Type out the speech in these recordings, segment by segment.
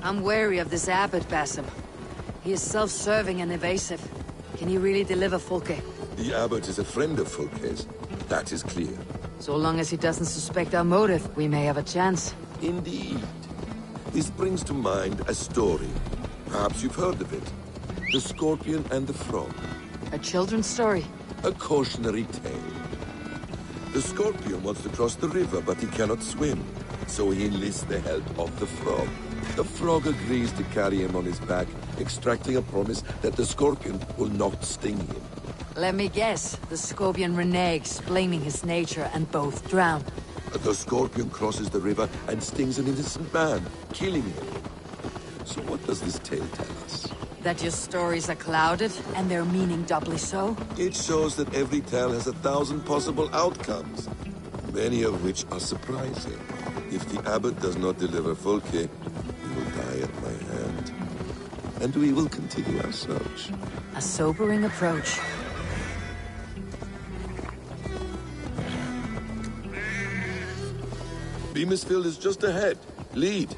I'm wary of this abbot, Basim. He is self-serving and evasive. Can he really deliver Fulke? The abbot is a friend of Fulke's. That is clear. So long as he doesn't suspect our motive, we may have a chance. Indeed. This brings to mind a story. Perhaps you've heard of it. The Scorpion and the Frog. A children's story? A cautionary tale. The Scorpion wants to cross the river, but he cannot swim. So he enlists the help of the Frog. The Frog agrees to carry him on his back, extracting a promise that the Scorpion will not sting him. Let me guess. The Scorpion reneges, blaming his nature, and both drown. The Scorpion crosses the river and stings an innocent man, killing him. So what does this tale tell us? That your stories are clouded, and their meaning doubly so? It shows that every tale has 1,000 possible outcomes, many of which are surprising. If the abbot does not deliver Fulke, he will die at my hand. And we will continue our search. A sobering approach. Beamisfield is just ahead. Lead.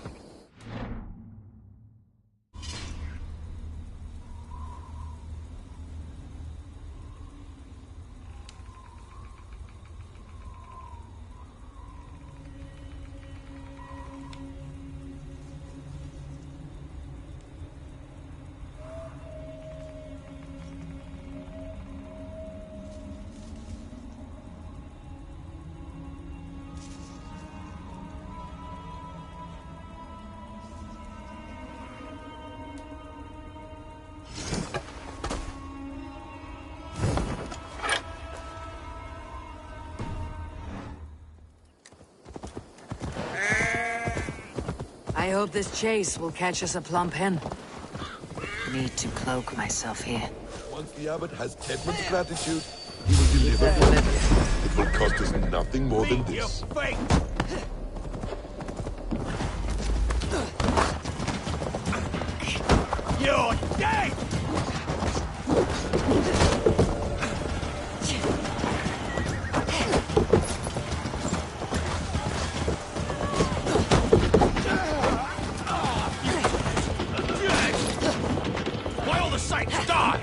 I hope this chase will catch us a plump hen. Need to cloak myself here. Once the abbot has Tedman's gratitude, he will deliver Fulke. It will cost us nothing more than this. You're dead! Why all the saints die?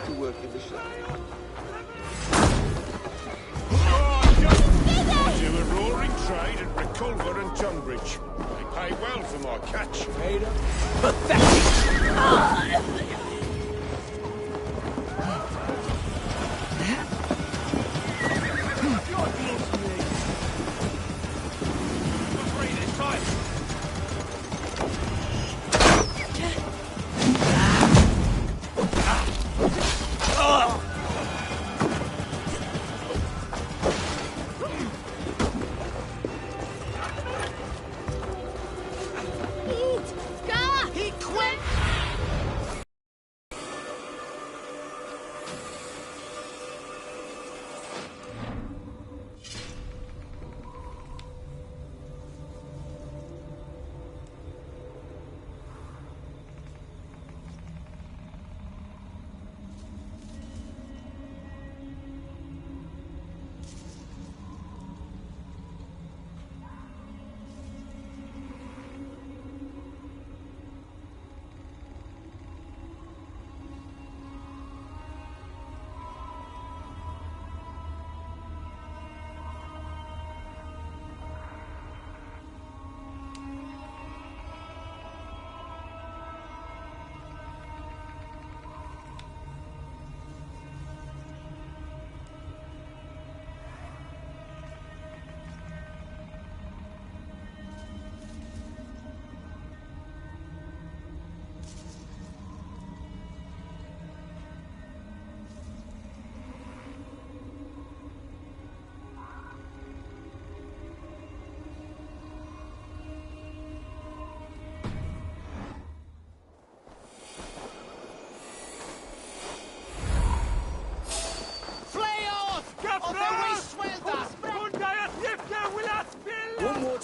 To work in the shop. Do a roaring trade at Reculver and Tunbridge. They pay well for my catch. Pathetic!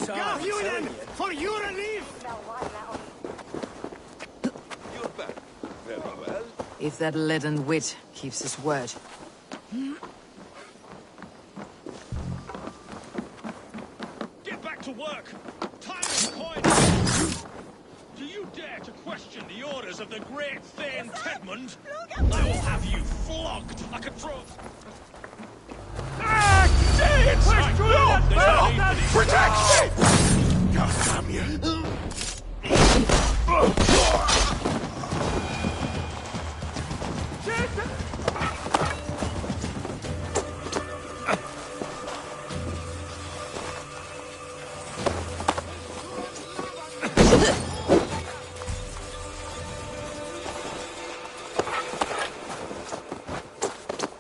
Got you then, for your relief! You're back. Very well. If that leaden wit keeps his word. Get back to work! Time is coin! Do you dare to question the orders of the great Thane Tedmund? I will have you flogged like a throw. Ah! It's right. No! Protect me! God damn you!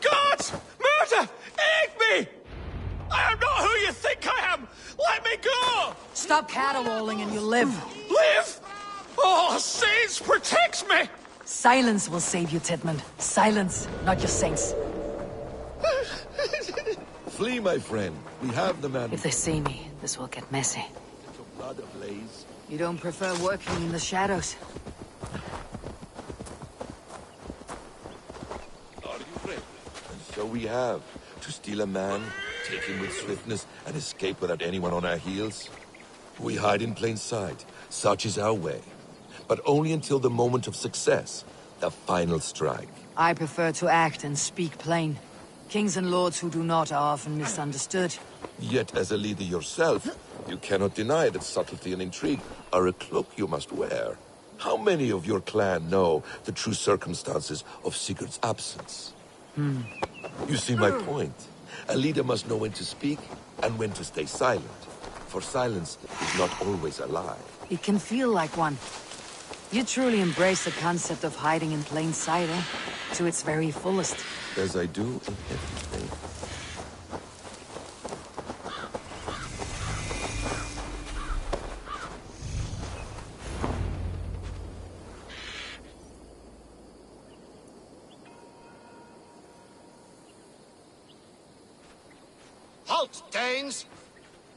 Guards! Murder! Aid me! I am not who you think I am! Let me go! Stop caterwauling and you live. Live? Oh, saints, protect me! Silence will save you, Tedmund. Silence, not your saints. Flee, my friend. We have the man. If they see me, this will get messy. Your blood ablaze. You don't prefer working in the shadows? Are you ready? And so we have. To steal a man, take him with swiftness, and escape without anyone on our heels. We hide in plain sight. Such is our way. But only until the moment of success. The final strike. I prefer to act and speak plain. Kings and lords who do not are often misunderstood. Yet, as a leader yourself, you cannot deny that subtlety and intrigue are a cloak you must wear. How many of your clan know the true circumstances of Sigurd's absence? You see my point. A leader must know when to speak and when to stay silent. For silence is not always a lie. It can feel like one. You truly embrace the concept of hiding in plain sight, eh? To its very fullest. As I do in everything. Halt, Danes!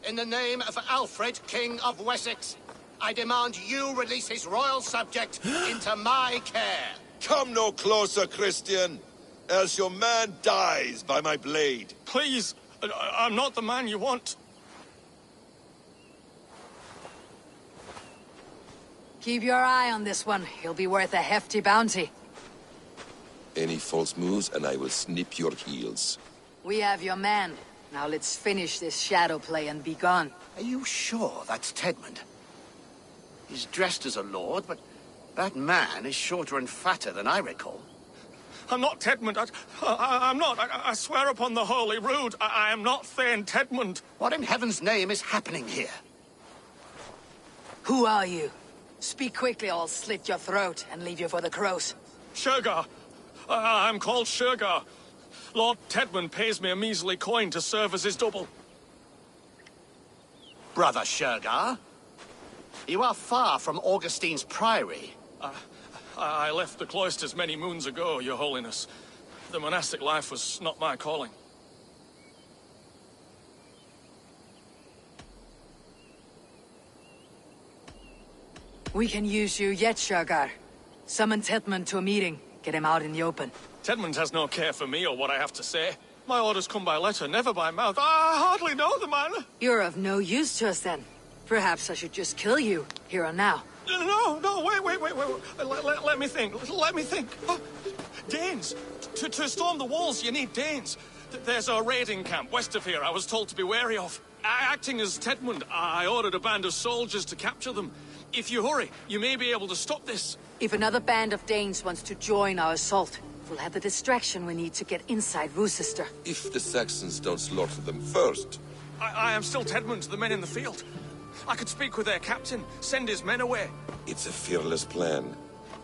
In the name of Alfred, King of Wessex, I demand you release his royal subject into my care. Come no closer, Christian, else your man dies by my blade. Please, I'm not the man you want. Keep your eye on this one. He'll be worth a hefty bounty. Any false moves and I will snip your heels. We have your man. Now let's finish this shadow play and be gone. Are you sure that's Tedmund? He's dressed as a lord, but that man is shorter and fatter than I recall. I'm not Tedmund. I'm not. I swear upon the Holy Rood, I am not Thane Tedmund. What in heaven's name is happening here? Who are you? Speak quickly or I'll slit your throat and leave you for the crows. Shergar. I'm called Shergar. Lord Tedmund pays me a measly coin to serve as his double. Brother Shergar? You are far from Augustine's priory. I left the cloisters many moons ago, Your Holiness. The monastic life was not my calling. We can use you yet, Shergar. Summon Tedmund to a meeting. Get him out in the open. Tedmund has no care for me or what I have to say. My orders come by letter, never by mouth. I hardly know the man. You're of no use to us then. Perhaps I should just kill you, here and now. No, wait. Let me think. Let me think. Oh, Danes. To storm the walls, you need Danes. There's a raiding camp west of here I was told to be wary of. Acting as Tedmund, I ordered a band of soldiers to capture them. If you hurry, you may be able to stop this. If another band of Danes wants to join our assault, we'll have the distraction we need to get inside Rochester. If the Saxons don't slaughter them first. I am still Tedmund, the men in the field. I could speak with their captain, send his men away. It's a fearless plan.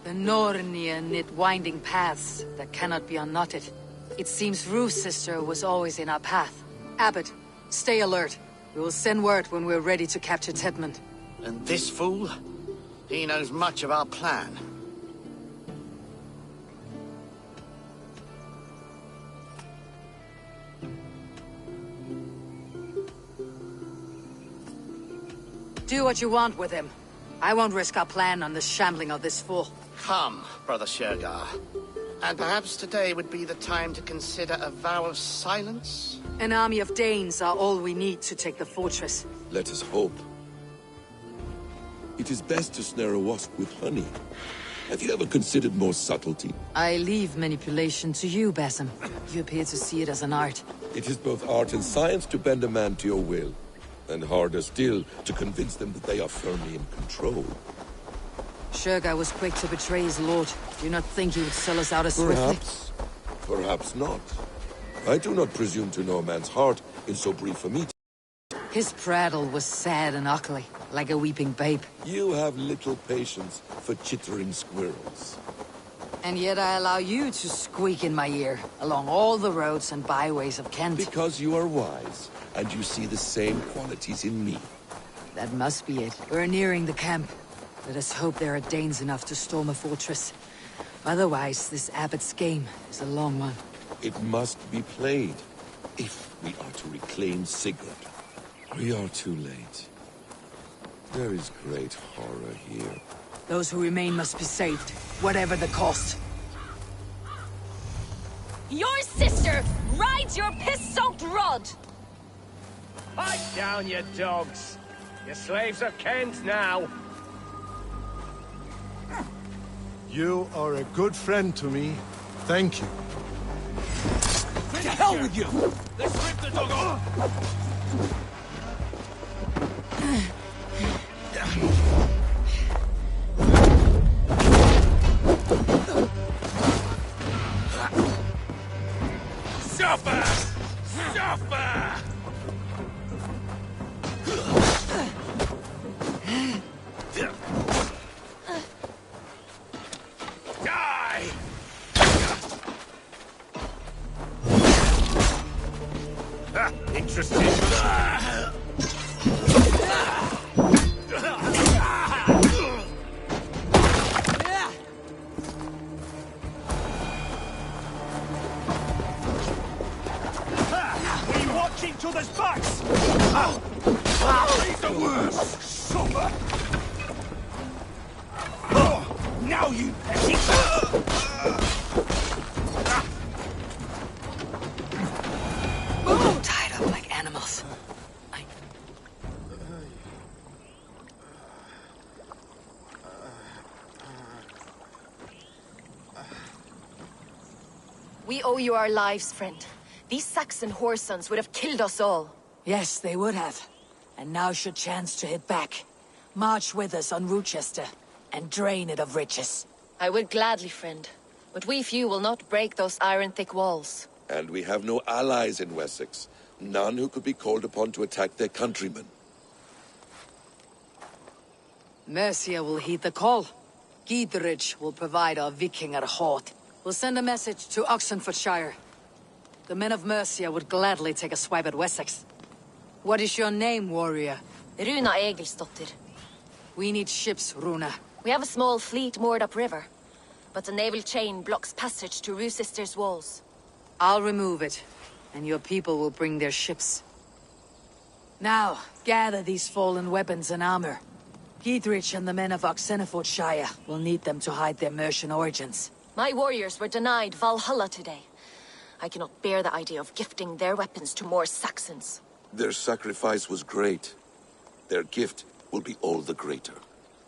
The Nornir knit winding paths that cannot be unknotted. It seems Rochester was always in our path. Abbot, stay alert. We will send word when we're ready to capture Tedmund. And this fool? He knows much of our plan. Do what you want with him. I won't risk our plan on the shambling of this fool. Come, Brother Shergar. And perhaps today would be the time to consider a vow of silence? An army of Danes are all we need to take the fortress. Let us hope. It is best to snare a wasp with honey. Have you ever considered more subtlety? I leave manipulation to you, Basim. You appear to see it as an art. It is both art and science to bend a man to your will. And harder still, to convince them that they are firmly in control. Shergar was quick to betray his lord. Do you not think he would sell us out as swiftly? Perhaps. Perhaps not. I do not presume to know a man's heart in so brief a meeting. His prattle was sad and ugly, like a weeping babe. You have little patience for chittering squirrels. And yet I allow you to squeak in my ear, along all the roads and byways of Kent. Because you are wise, and you see the same qualities in me. That must be it. We're nearing the camp. Let us hope there are Danes enough to storm a fortress. Otherwise, this abbot's game is a long one. It must be played, if we are to reclaim Sigurd. We are too late. There is great horror here. Those who remain must be saved, whatever the cost. Your sister rides your piss-soaked rod! Pipe down, you dogs! Your slaves are Kent now! You are a good friend to me. Thank you. To hell with you! Let's rip the dog off! Suffer! Suffer! Die! Interesting. We watch each other's backs. He's the worst. Suffer. Now you. Tied up like animals. We owe you our lives, friend. These Saxon whoresons would have killed us all. Yes, they would have. And now should chance to hit back. March with us on Rochester, and drain it of riches. I would gladly, friend. But we few will not break those iron-thick walls. And we have no allies in Wessex. None who could be called upon to attack their countrymen. Mercia will heed the call. Gidrich will provide our Vikinger Hort. We'll send a message to Oxenfordshire. The men of Mercia would gladly take a swipe at Wessex. What is your name, warrior? Runa Egilsdotter. We need ships, Runa. We have a small fleet moored upriver, but the naval chain blocks passage to Rochester's walls. I'll remove it, and your people will bring their ships. Now, gather these fallen weapons and armor. Gidrich and the men of Oxenfordshire will need them to hide their Mercian origins. My warriors were denied Valhalla today. I cannot bear the idea of gifting their weapons to more Saxons. Their sacrifice was great. Their gift will be all the greater.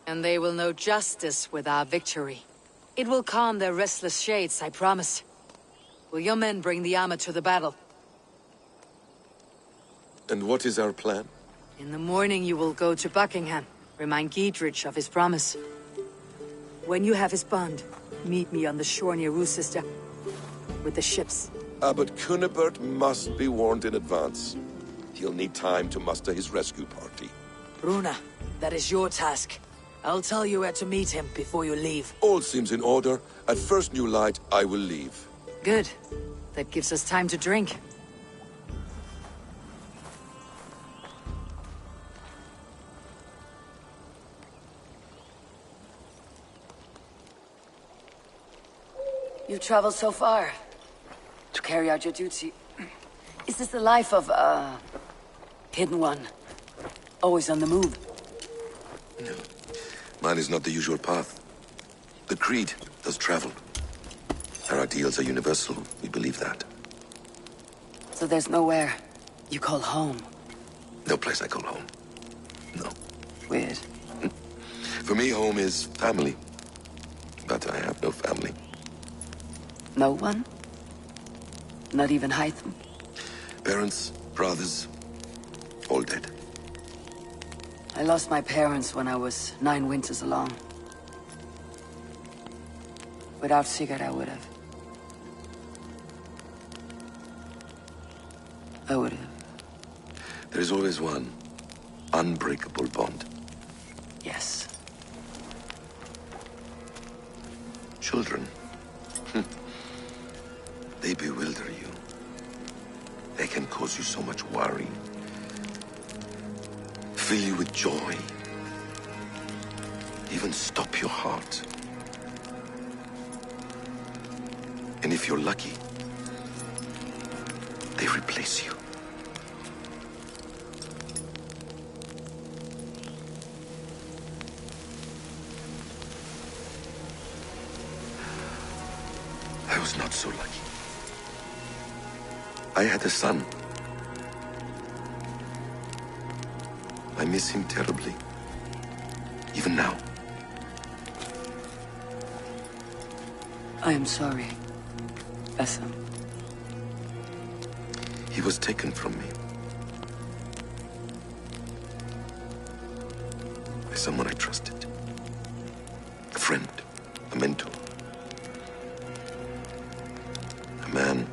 And they will know justice with our victory. It will calm their restless shades, I promise. Will your men bring the armor to the battle? And what is our plan? In the morning you will go to Buckingham. Remind Gidrich of his promise. When you have his bond, meet me on the shore near Rochester with the ships. Abbot Cunibert must be warned in advance. He'll need time to muster his rescue party. Runa, that is your task. I'll tell you where to meet him before you leave. All seems in order. At first new light, I will leave. Good. That gives us time to drink. You've traveled so far to carry out your duty. Is this the life of, hidden one? Always on the move? No. Mine is not the usual path. The creed does travel. Our ideals are universal. We believe that. So there's nowhere you call home? No place I call home. No. Weird. For me, home is family. But I have no family. No one? Not even Hytham? Parents, brothers, all dead. I lost my parents when I was 9 winters along. Without Sigurd, I would have. There is always one unbreakable bond. Yes. Children. They bewilder you. They can cause you so much worry. Fill you with joy. Even stop your heart. And if you're lucky, they replace you. I was not so lucky. I had a son. I miss him terribly. Even now. I am sorry, Essam. He was taken from me. By someone I trusted. A friend, a mentor. A man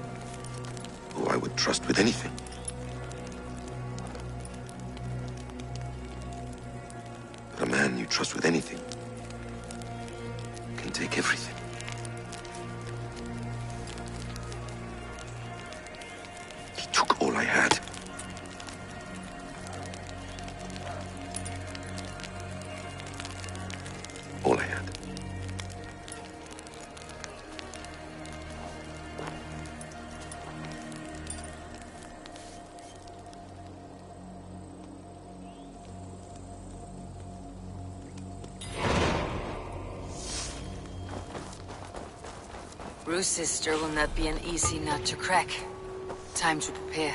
who I would trust with anything. But a man you trust with anything can take everything. He took all I had. All I had. Rue's sister will not be an easy nut to crack. Time to prepare.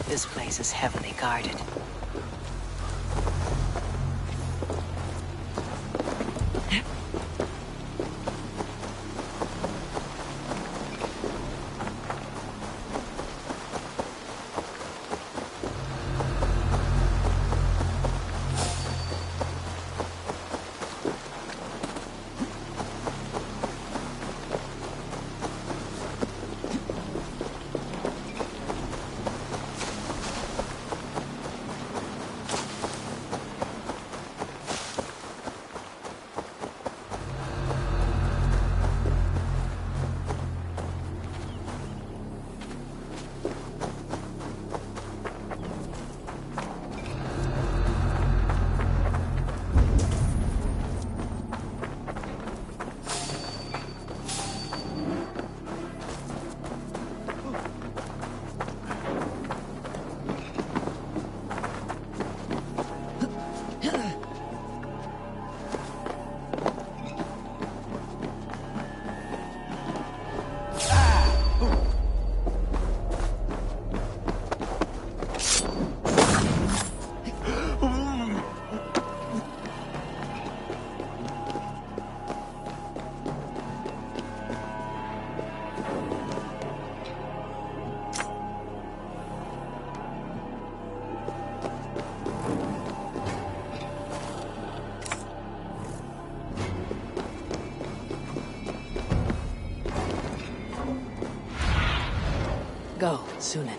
This place is heavily guarded. Go, Sunan.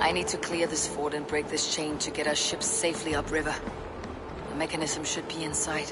I need to clear this fort and break this chain to get our ship safely upriver. The mechanism should be inside.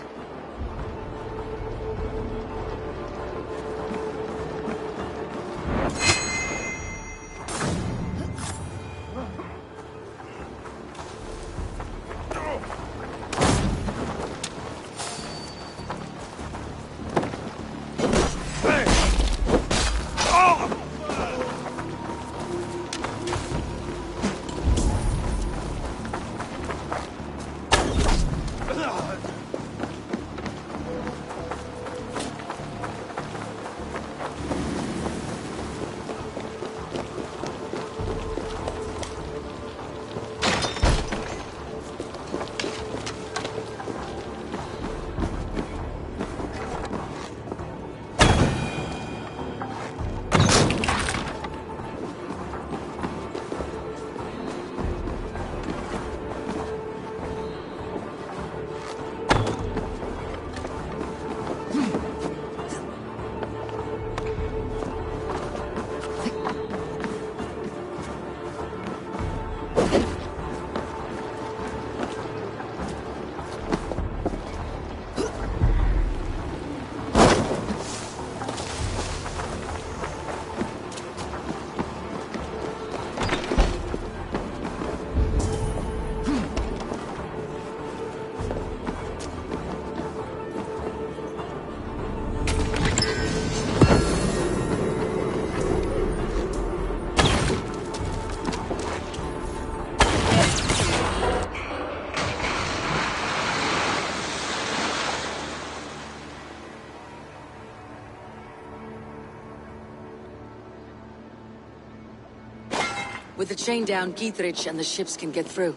With the chain down, Gietrich and the ships can get through.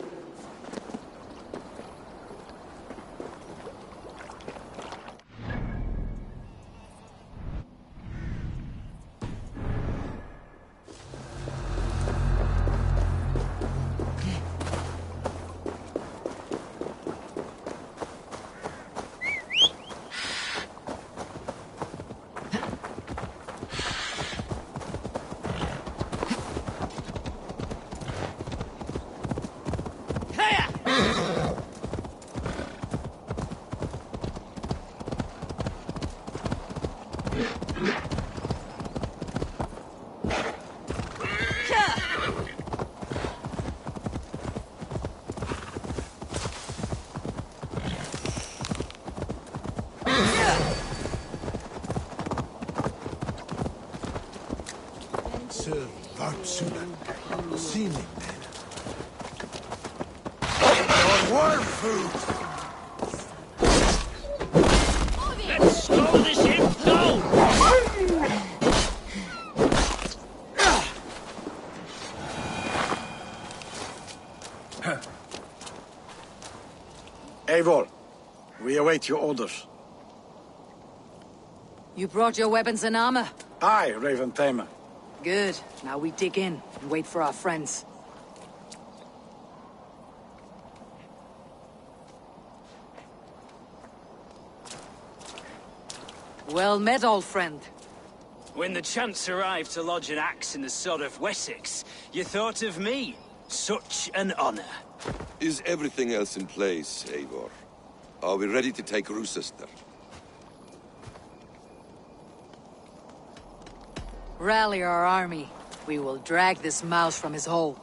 Sir Varpsuna, sealing men. Worm food! Let's slow this ship down! Eivor, we await your orders. You brought your weapons and armor? Aye, Raven Tamer. Good. Now we dig in and wait for our friends. Well met, old friend. When the chance arrived to lodge an axe in the sod of Wessex, you thought of me. Such an honor. Is everything else in place, Eivor? Are we ready to take Rochester? Rally our army. We will drag this mouse from his hole.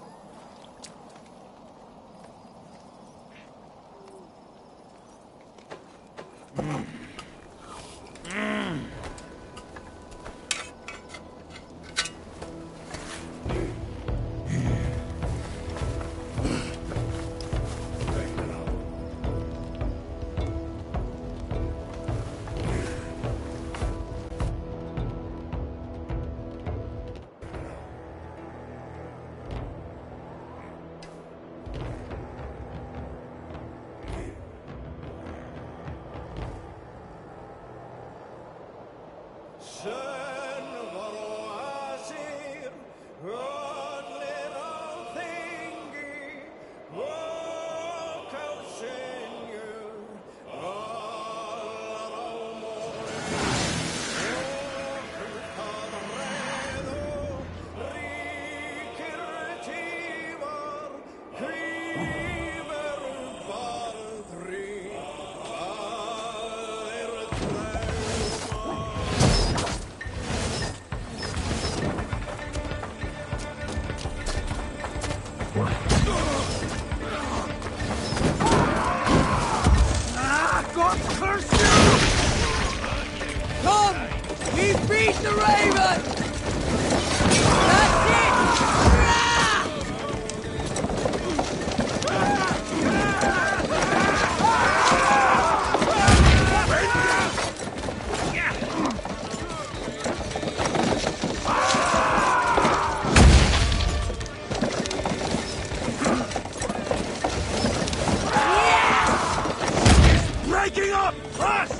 We beat the Raven! That's it! Breaking up! Fast!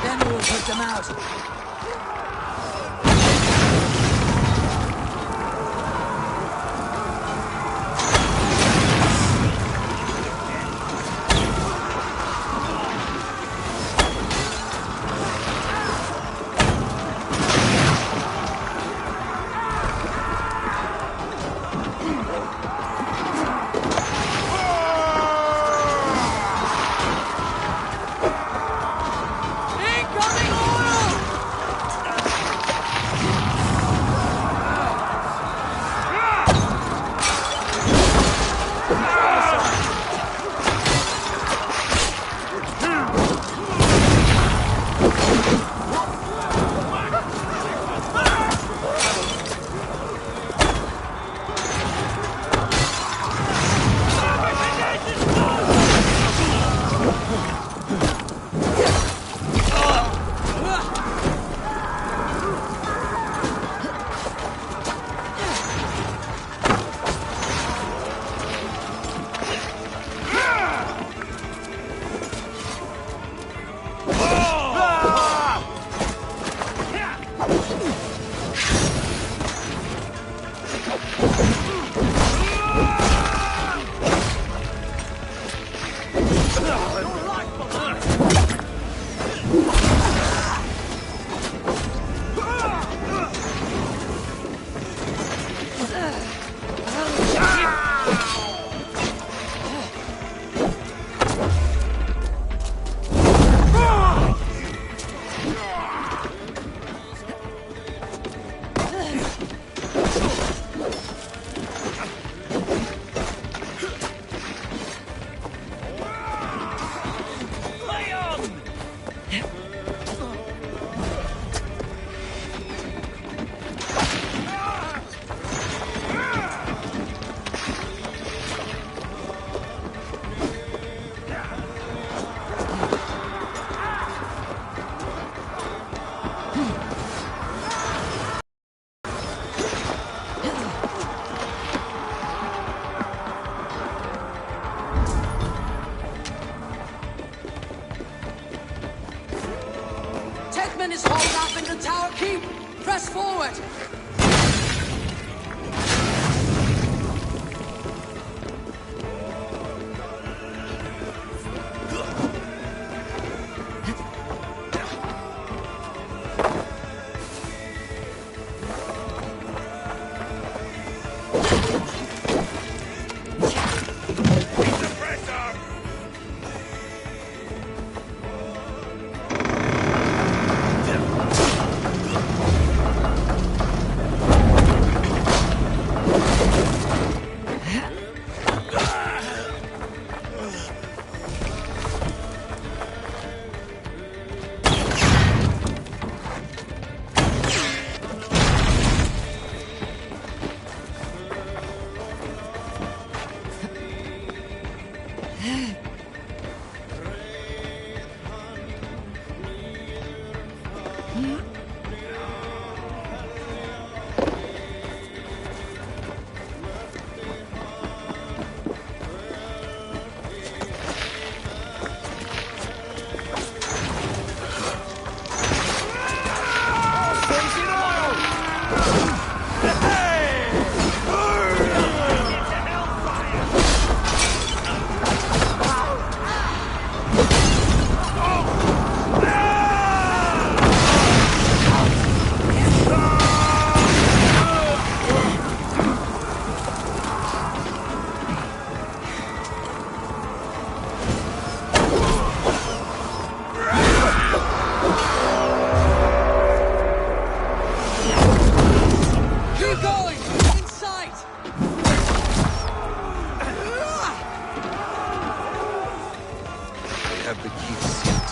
Then we will put them out. Incoming oil! Tetman is holed up in the tower keep. Press forward.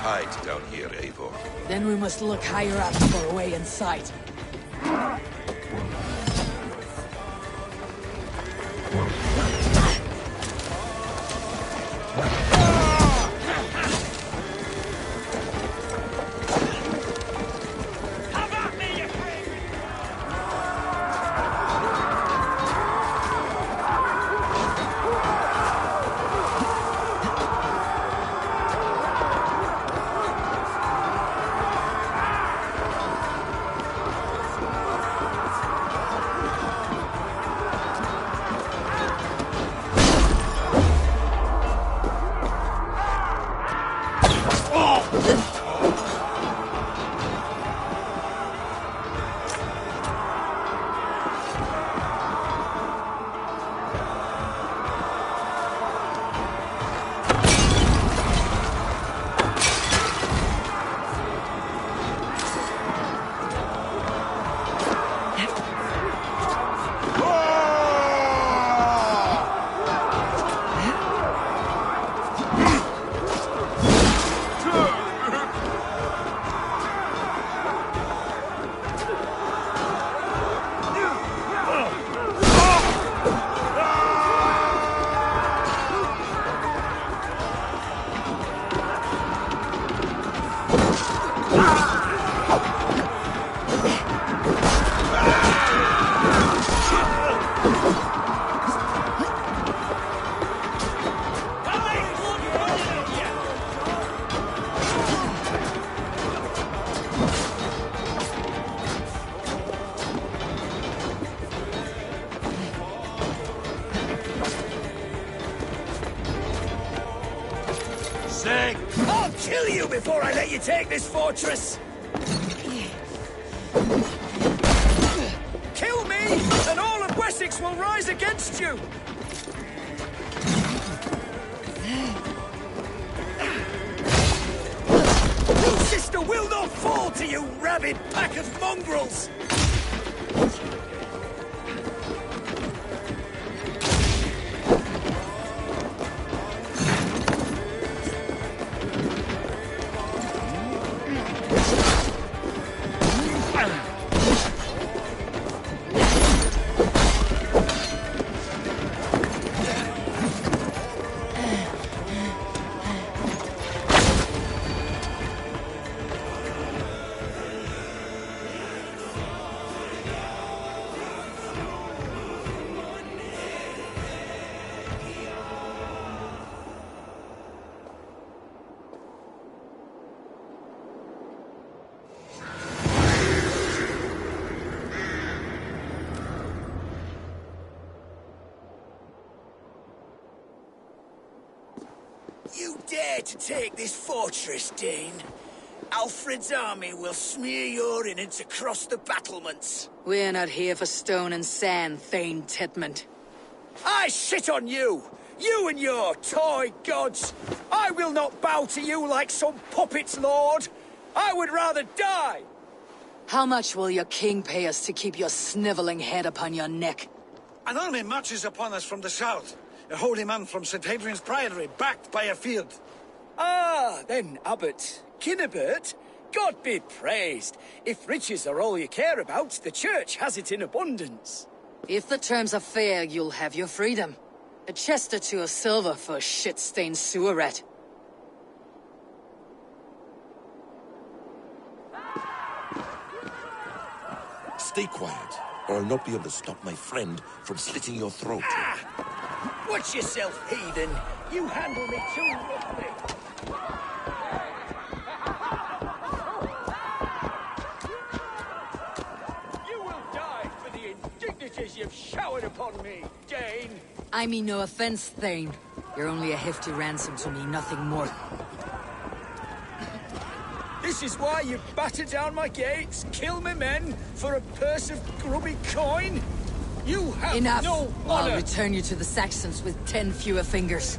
tight down here, Eivor. Then we must look higher up for a way inside. I'll kill you before I let you take this fortress! Kill me, and all of Wessex will rise against you! Your sister will not fall to you, rabid pack of mongrels! You dare to take this fortress, Dane? Alfred's army will smear your innards across the battlements. We're not here for stone and sand, Thane Tedmund. I shit on you! You and your toy gods! I will not bow to you like some puppet's lord! I would rather die! How much will your king pay us to keep your sniveling head upon your neck? An army marches upon us from the south. A holy man from St. Hadrian's Priory, backed by a field. Ah, then, Abbot Kinnebert, God be praised. If riches are all you care about, the church has it in abundance. If the terms are fair, you'll have your freedom. A chest or two of silver for a shit-stained sewer rat. Stay quiet, or I'll not be able to stop my friend from slitting your throat. Watch yourself, heathen. You handle me too roughly. You will die for the indignities you've showered upon me, Dane. I mean no offense, Thane. You're only a hefty ransom to me, nothing more. This is why you batter down my gates, kill my men, for a purse of grubby coin? You have Enough! no honor! I'll return you to the Saxons with 10 fewer fingers.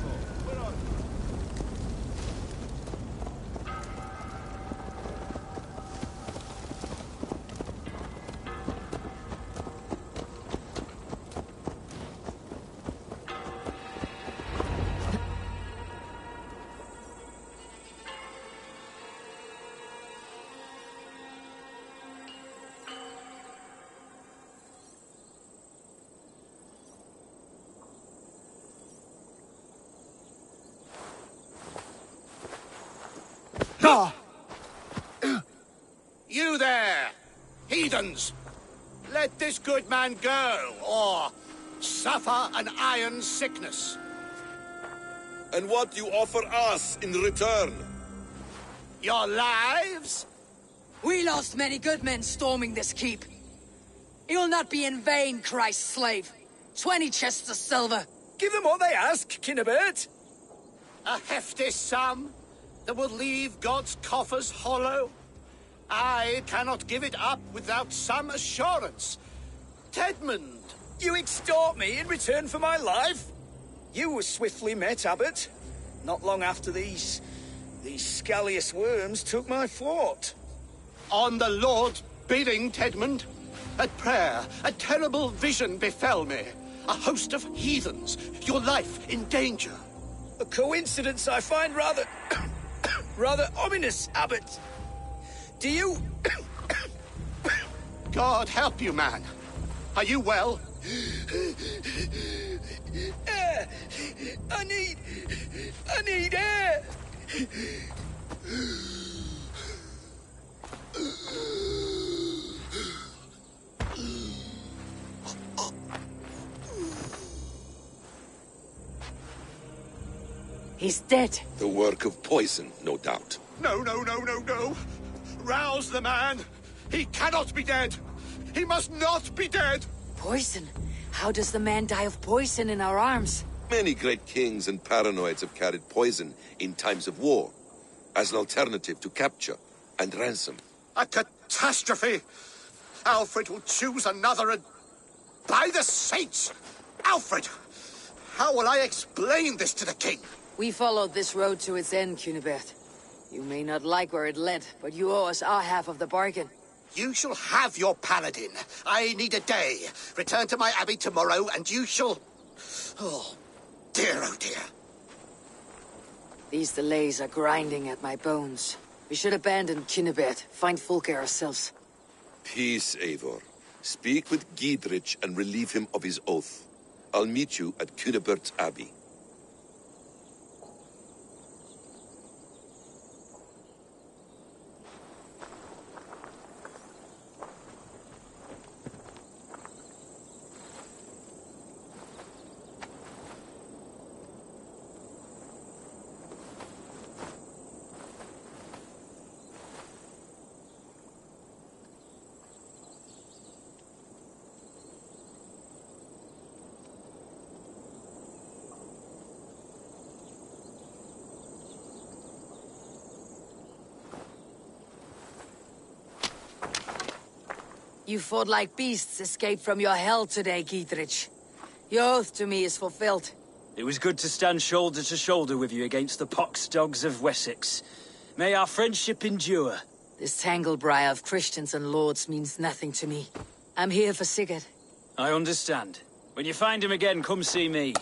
You there, heathens! Let this good man go, or suffer an iron sickness. And what do you offer us in return? Your lives? We lost many good men storming this keep. You'll not be in vain, Christ's slave. 20 chests of silver. Give them what they ask, Kinnebert. A hefty sum that will leave God's coffers hollow? I cannot give it up without some assurance. Tedmund! You extort me in return for my life? You were swiftly met, Abbot. Not long after these scallious worms took my fort. On the Lord's bidding, Tedmund. At prayer, a terrible vision befell me. A host of heathens, your life in danger. A coincidence I find rather... rather ominous, Abbot. Do you... God help you, man. Are you well? Air! I need air! He's dead. The work of poison, no doubt. No. Rouse the man. He cannot be dead. He must not be dead. Poison? How does the man die of poison in our arms? Many great kings and paranoids have carried poison in times of war, as an alternative to capture and ransom. A catastrophe. Alfred will choose another and... By the saints! Alfred! How will I explain this to the king? We followed this road to its end, Cunibert. You may not like where it led, but you owe us our half of the bargain. You shall have your paladin. I need a day. Return to my abbey tomorrow, and you shall... Oh dear. These delays are grinding at my bones. We should abandon Cunibert, find Fulke ourselves. Peace, Eivor. Speak with Giedrich and relieve him of his oath. I'll meet you at Cunebert's abbey. You fought like beasts escaped from your hell today, Giedrich. Your oath to me is fulfilled. It was good to stand shoulder to shoulder with you against the pox dogs of Wessex. May our friendship endure. This tanglebriar of Christians and lords means nothing to me. I'm here for Sigurd. I understand. When you find him again, come see me.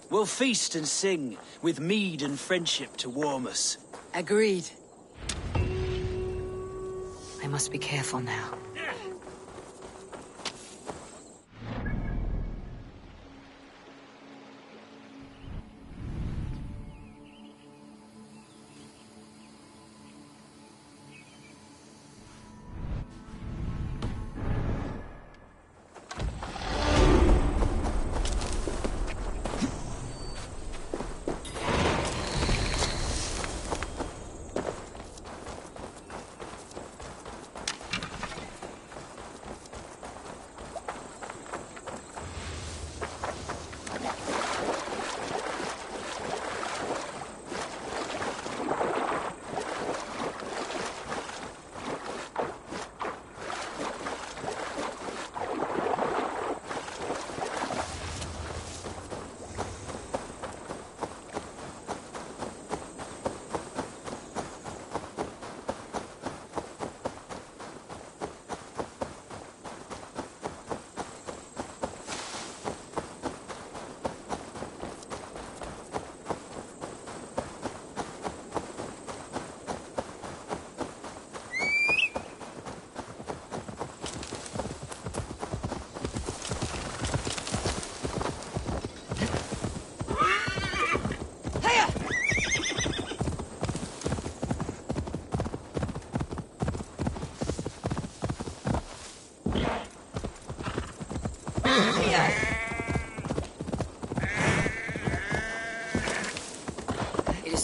We'll feast and sing, with mead and friendship to warm us. Agreed. I must be careful now.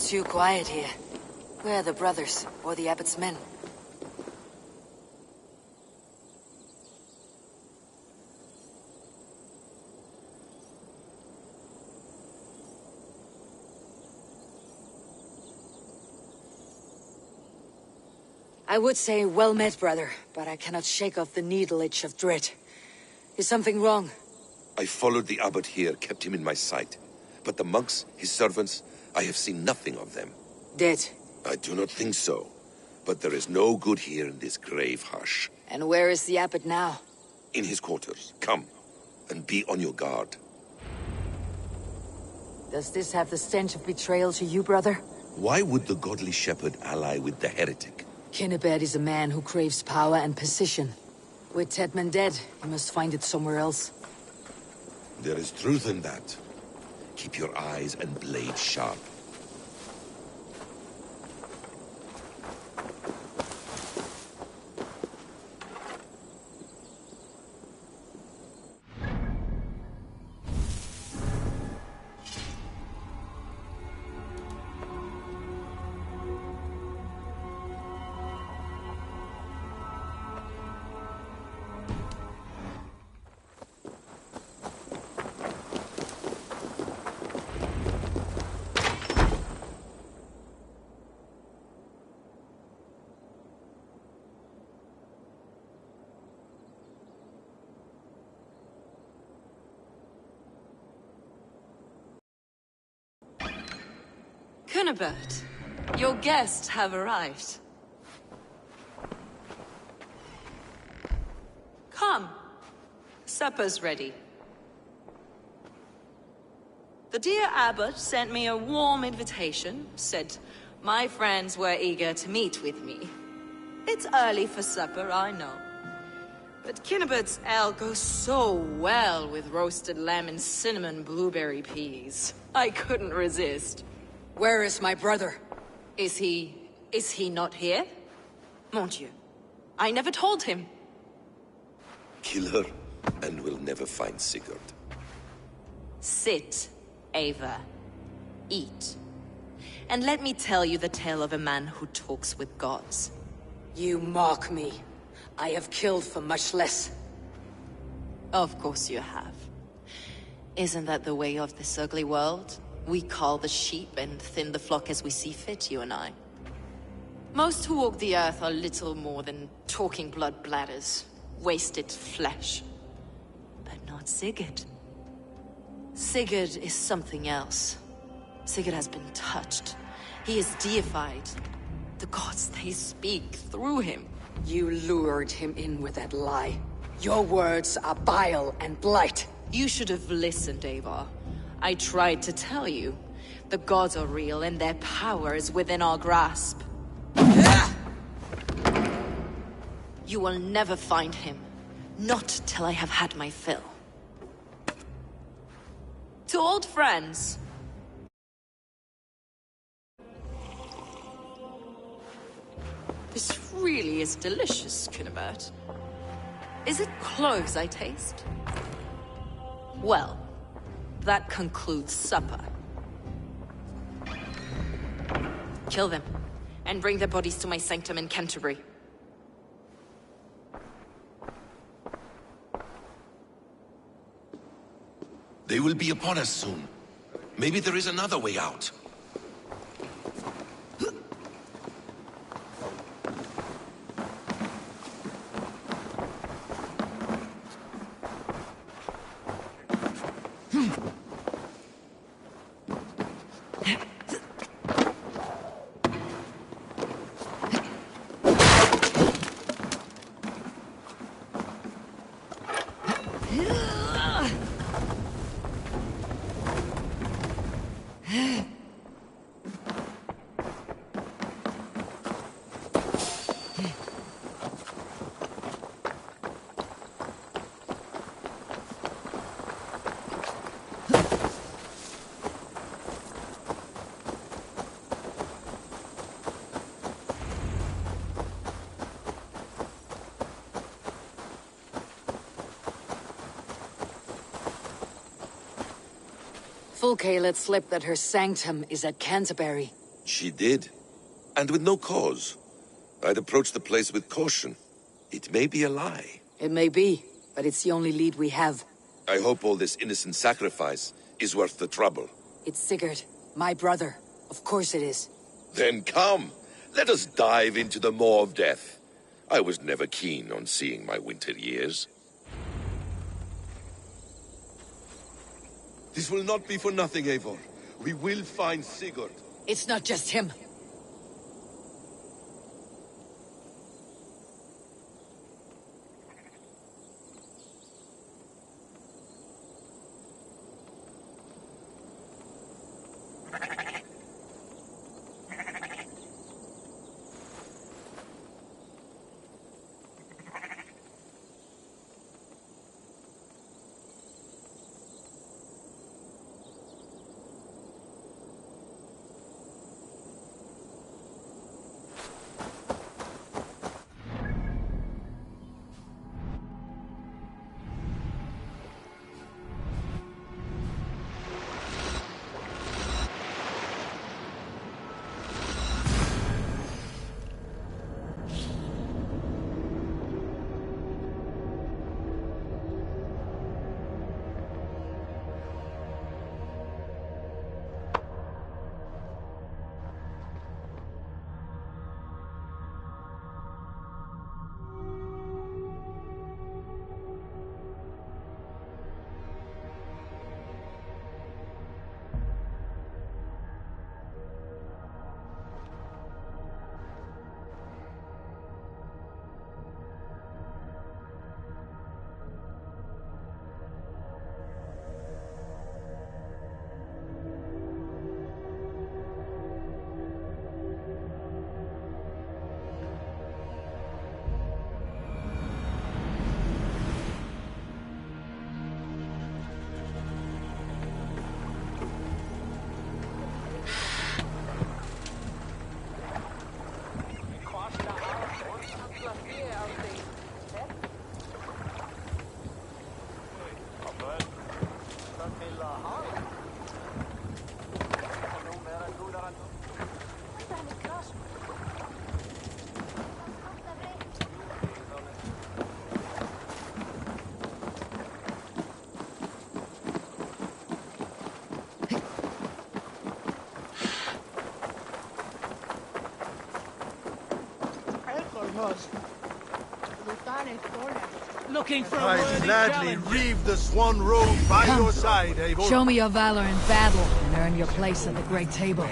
too quiet here. Where are the brothers, or the abbot's men? I would say well met, brother, but I cannot shake off the needle itch of dread. Is something wrong? I followed the abbot here, kept him in my sight. But the monks, his servants, I have seen nothing of them. Dead? I do not think so. But there is no good here in this grave hush. And where is the abbot now? In his quarters. Come, and be on your guard. Does this have the stench of betrayal to you, brother? Why would the godly shepherd ally with the heretic? Q.U.E.Lets is a man who craves power and position. With Tedman dead, he must find it somewhere else. There is truth in that. Keep your eyes and blade sharp. Q.U.E.Lets, your guests have arrived. Come. Supper's ready. The dear abbot sent me a warm invitation, said my friends were eager to meet with me. It's early for supper, I know. But Q.U.E.Lets' ale goes so well with roasted lamb and cinnamon blueberry peas. I couldn't resist. Where is my brother? Is he not here? Mon Dieu, I never told him. Kill her, and we'll never find Sigurd. Sit, Ava. Eat. And let me tell you the tale of a man who talks with gods. You mock me. I have killed for much less. Of course you have. Isn't that the way of this ugly world? We cull the sheep and thin the flock as we see fit, you and I. Most who walk the earth are little more than talking blood bladders, wasted flesh. But not Sigurd. Sigurd is something else. Sigurd has been touched. He is deified. The gods, they speak through him. You lured him in with that lie. Your words are bile and blight. You should have listened, Ava. I tried to tell you. The gods are real and their power is within our grasp. You will never find him. Not till I have had my fill. To old friends. This really is delicious, Q.U.E.Lets. Is it cloves I taste? Well, that concludes supper. Kill them, and bring their bodies to my sanctum in Canterbury. They will be upon us soon. Maybe there is another way out. Q.U.E.Lets slept that her sanctum is at Canterbury. She did. And with no cause. I'd approach the place with caution. It may be a lie. It may be, but it's the only lead we have. I hope all this innocent sacrifice is worth the trouble. It's Sigurd, my brother. Of course it is. Then come, let us dive into the maw of death. I was never keen on seeing my winter years. This will not be for nothing, Eivor. We will find Sigurd. It's not just him. Looking for a I'd worthy gladly challenge. reave the swan robe by your side, Eivor. Show me your valor in battle and earn your place at the great table.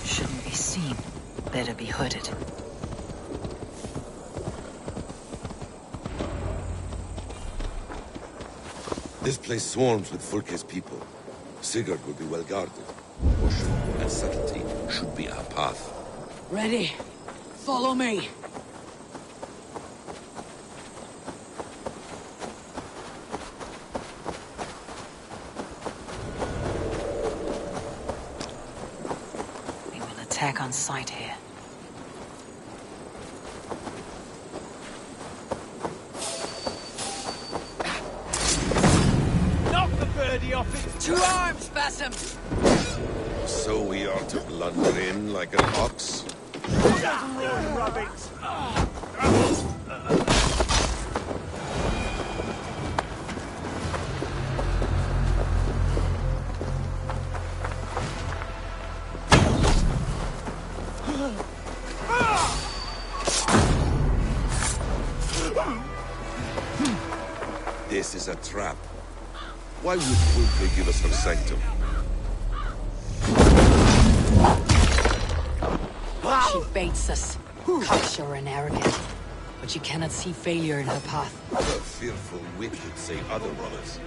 Shouldn't be seen. Better be hooded. This place swarms with Fulke's people. Sigurd will be well guarded. Caution and subtlety should be our path. Ready? Follow me. We will attack on sight here. Knock the birdie off it. Two arms, Basim! So we are to blunder in like an ox? This is a trap. Why would Fulke give us her sanctum? She baits us. Cocksure and arrogant. but she cannot see failure in her path. The fearful wicked say otherwise.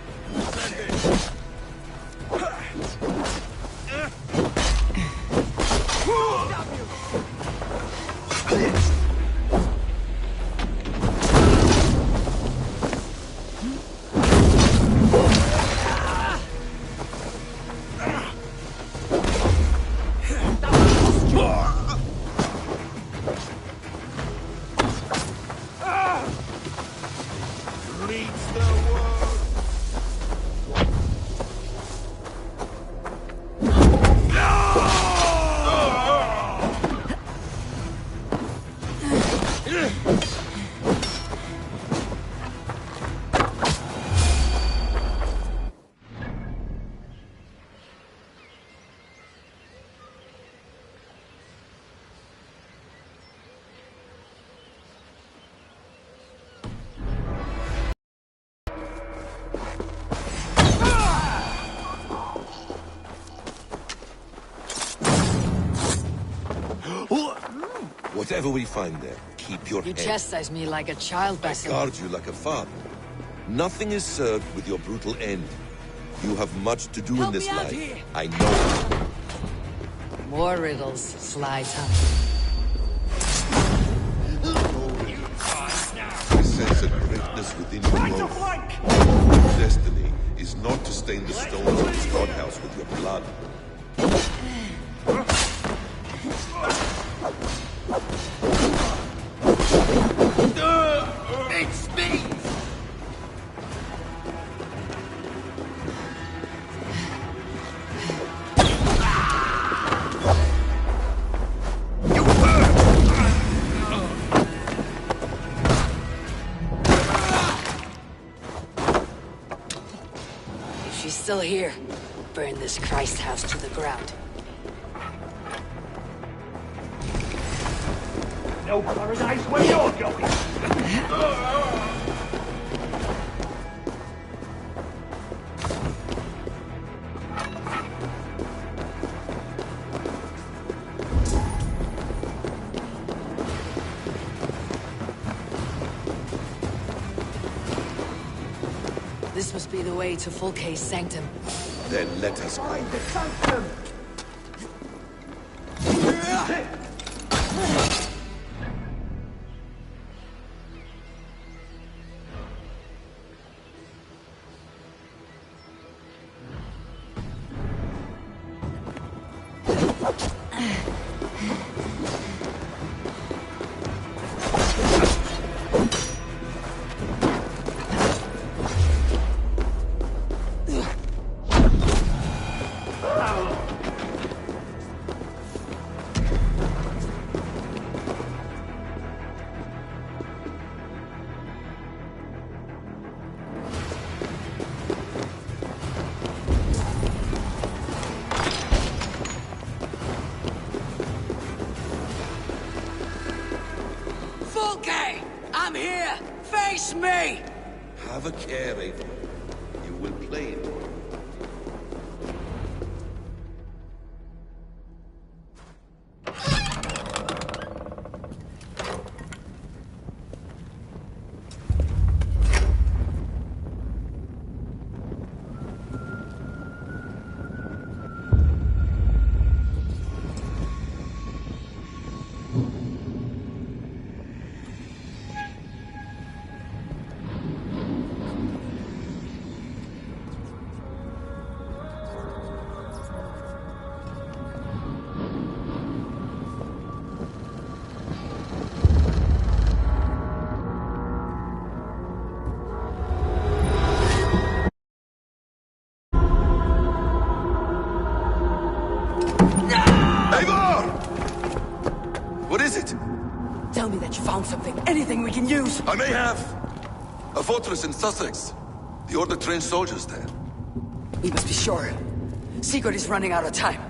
Whatever we find there, keep your You head. chastise me like a child, I Basil. guard you like a father. Nothing is served with your brutal end. You have much to do in this life. I know. More riddles, sly tongue. I sense a greatness within you both. Destiny is not to stain the stones of this godhouse with your blood. It's me! If she's still here, burn this Christ house to the ground. No paradise where you're going! This must be the way to Fulke's sanctum. Then let us go. The sanctum! Fulke! I'm here! Face me! Have a care, Eivor. You will play it. Eivor! What is it? Tell me that you found something. Anything we can use. I may have. A fortress in Sussex. The Order trained soldiers there. We must be sure. Sigurd is running out of time.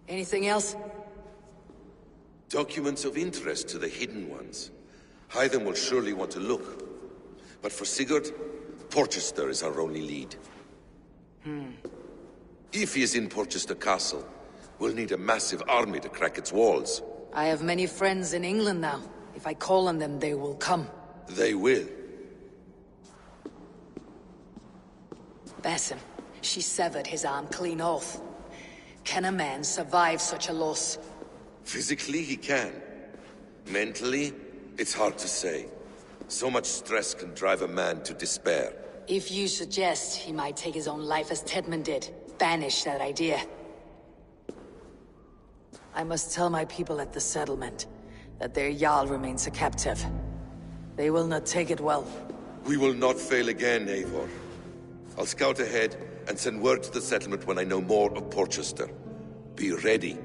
Anything else? Documents of interest to the Hidden Ones. Hythen will surely want to look. But for Sigurd, Porchester is our only lead. If he is in Porchester Castle, we'll need a massive army to crack its walls. I have many friends in England now. If I call on them, they will come. They will. Basim, she severed his arm clean off. Can a man survive such a loss? Physically, he can. Mentally, it's hard to say. So much stress can drive a man to despair. If you suggest he might take his own life as Tedman did, banish that idea. I must tell my people at the settlement that their Jarl remains a captive. They will not take it well. We will not fail again, Eivor. I'll scout ahead and send word to the settlement when I know more of Porchester. Be ready.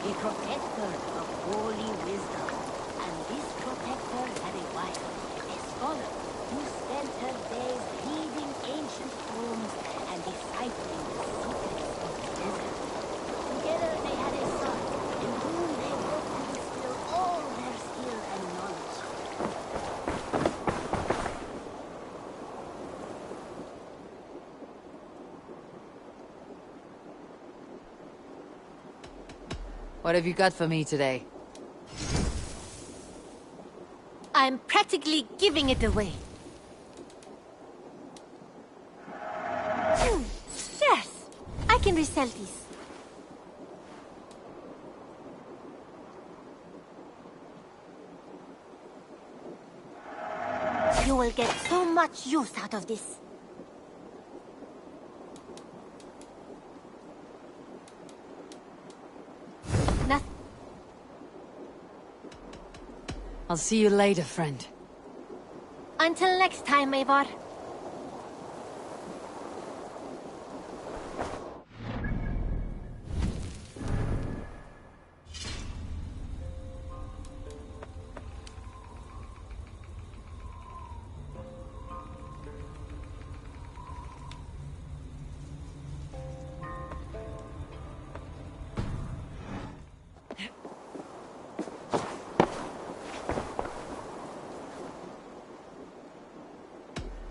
the protector of holy wisdom. And this protector had a wife, a scholar, who spent her days reading ancient tomes and deciphering the secrets of the desert. Together they had a son, in whom they hoped to instill all their skill and knowledge. What have you got for me today? I'm practically giving it away. Yes, I can resell these. You will get so much use out of this. I'll see you later, friend. Until next time, Eivor.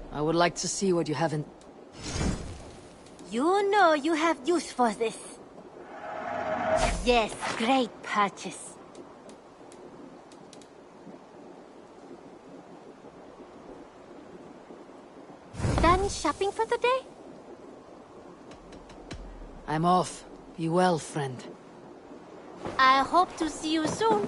I would like to see what you haven't... You know you have use for this. Yes, great purchase. Done shopping for the day? I'm off. Be well, friend. I hope to see you soon.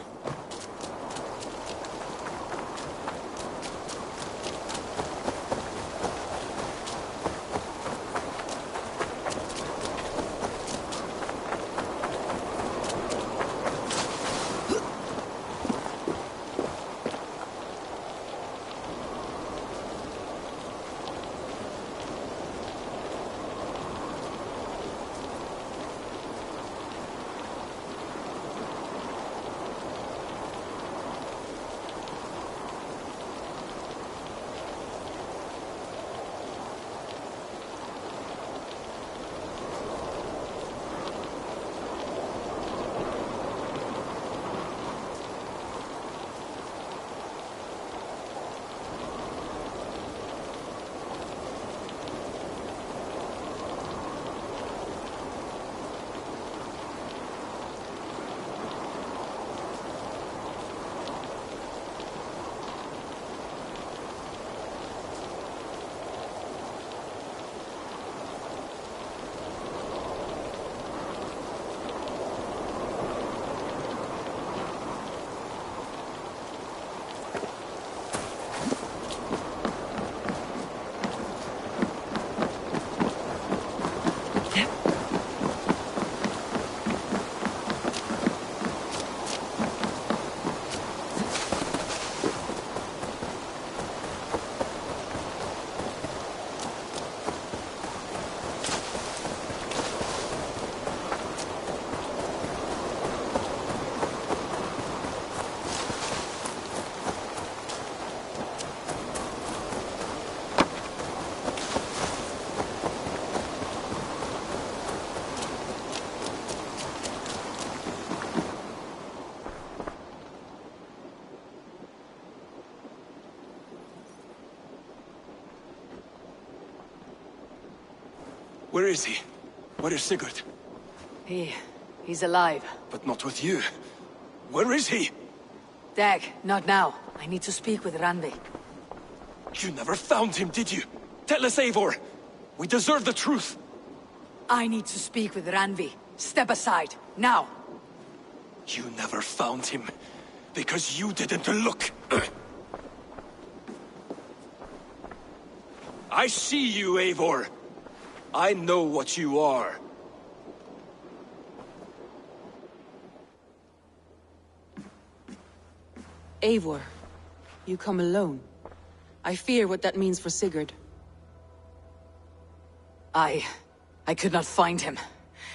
Where is he? Where is Sigurd? He's alive. But not with you. Where is he? Dag, not now. I need to speak with Randvi. You never found him, did you? Tell us, Eivor. We deserve the truth. I need to speak with Randvi. Step aside, now. You never found him, because you didn't look. I see you, Eivor. I know what you are. Eivor, you come alone. I fear what that means for Sigurd. I could not find him.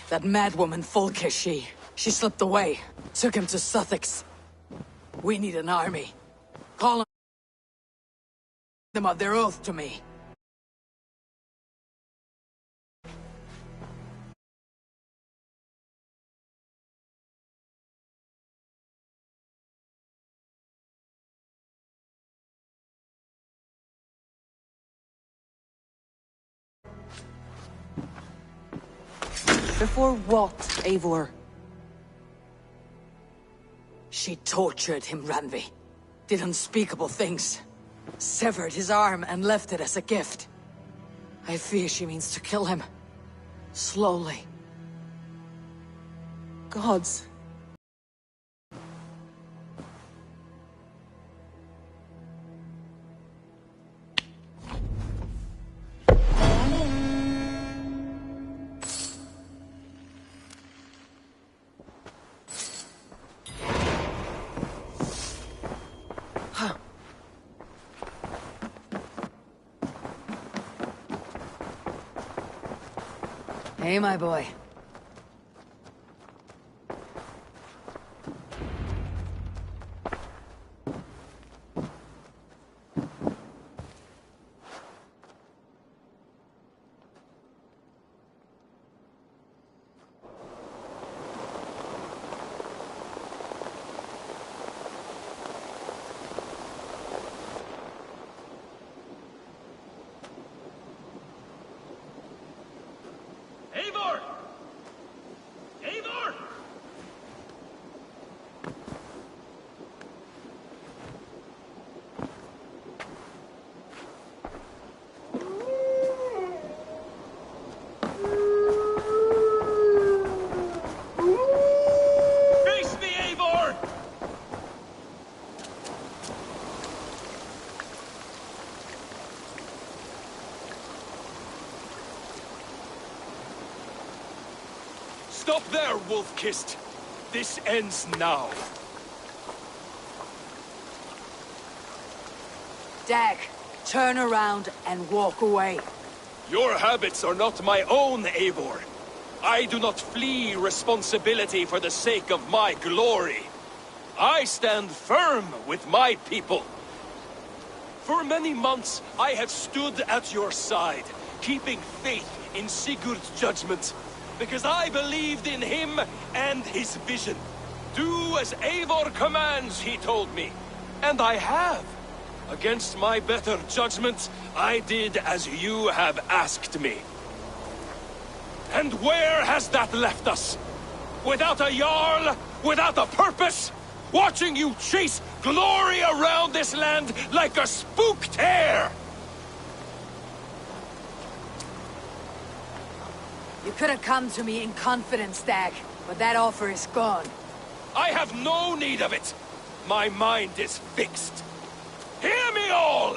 That madwoman Folke, she... She slipped away. Took him to Sussex. We need an army. Call them of their oath to me. Before what, Eivor? She tortured him, Randvi. Did unspeakable things. Severed his arm and left it as a gift. I fear she means to kill him. Slowly. Gods. Hey, my boy. Eivor! Eivor! Face me, Eivor! Stop there, wolf-kissed. This ends now. Dag, turn around and walk away. Your habits are not my own, Eivor. I do not flee responsibility for the sake of my glory. I stand firm with my people. For many months, I have stood at your side, keeping faith in Sigurd's judgment. Because I believed in him and his vision. Do as Eivor commands, he told me. And I have. Against my better judgment, I did as you have asked me. And where has that left us? Without a Jarl? Without a purpose? Watching you chase glory around this land like a spooked hare! You could have come to me in confidence, Dag, but that offer is gone. I have no need of it. My mind is fixed. Hear me all!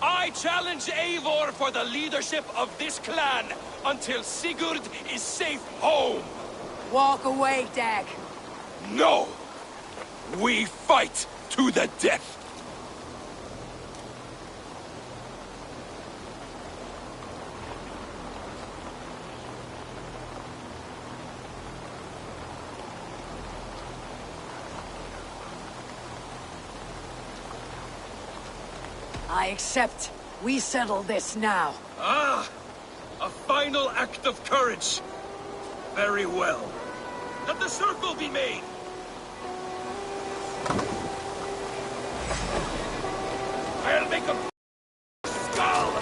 I challenge Eivor for the leadership of this clan until Sigurd is safe home. Walk away, Dag. No! We fight to the death! I accept. We settle this now. Ah! A final act of courage. Very well. Let the circle be made! I'll make a skull!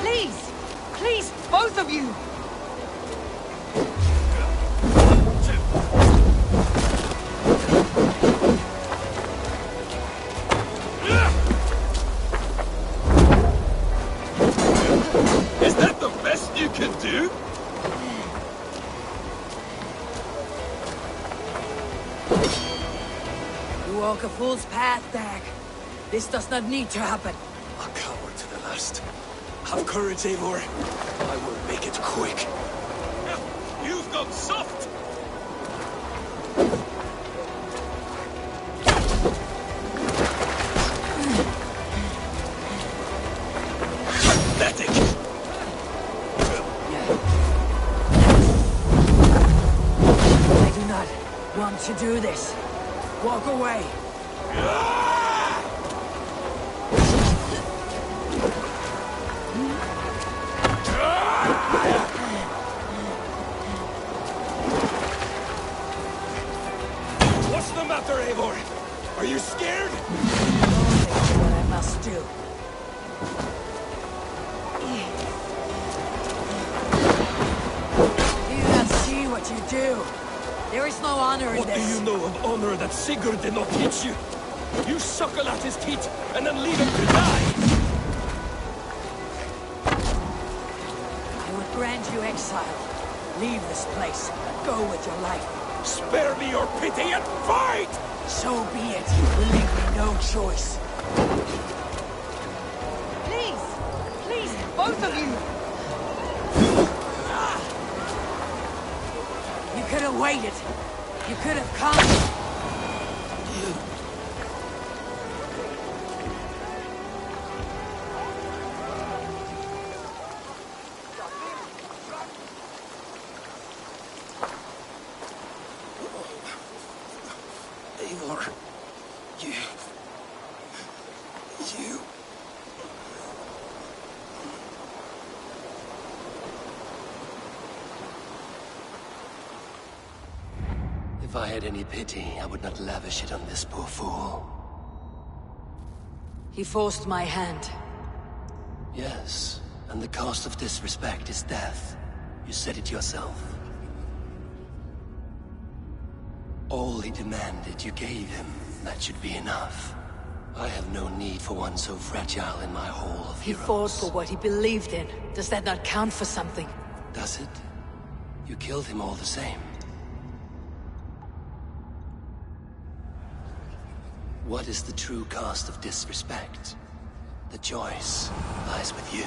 Please! Please, both of you! Is that the best you can do? You walk a fool's path, Dag. This does not need to happen. A coward to the last. Have courage, Eivor. I will make it quick. You've gone soft! Pathetic! Want to do this? Walk away. What's the matter, Eivor? Are you scared? What I must do. Do you not see what you do? There is no honor in What this. do you know of honor that Sigurd did not teach you? You suckle at his teeth and then leave him to die! I would grant you exile. Leave this place. Go with your life. Spare me your pity and fight! So be it. You leave me no choice. Please! Please, both of you! You could have waited. You could have come. Eivor, you... If I had any pity, I would not lavish it on this poor fool. He forced my hand. Yes, and the cost of disrespect is death. You said it yourself. All he demanded, you gave him. That should be enough. I have no need for one so fragile in my hall of heroes. He fought for what he believed in. Does that not count for something? Does it? You killed him all the same. What is the true cost of disrespect? The choice lies with you.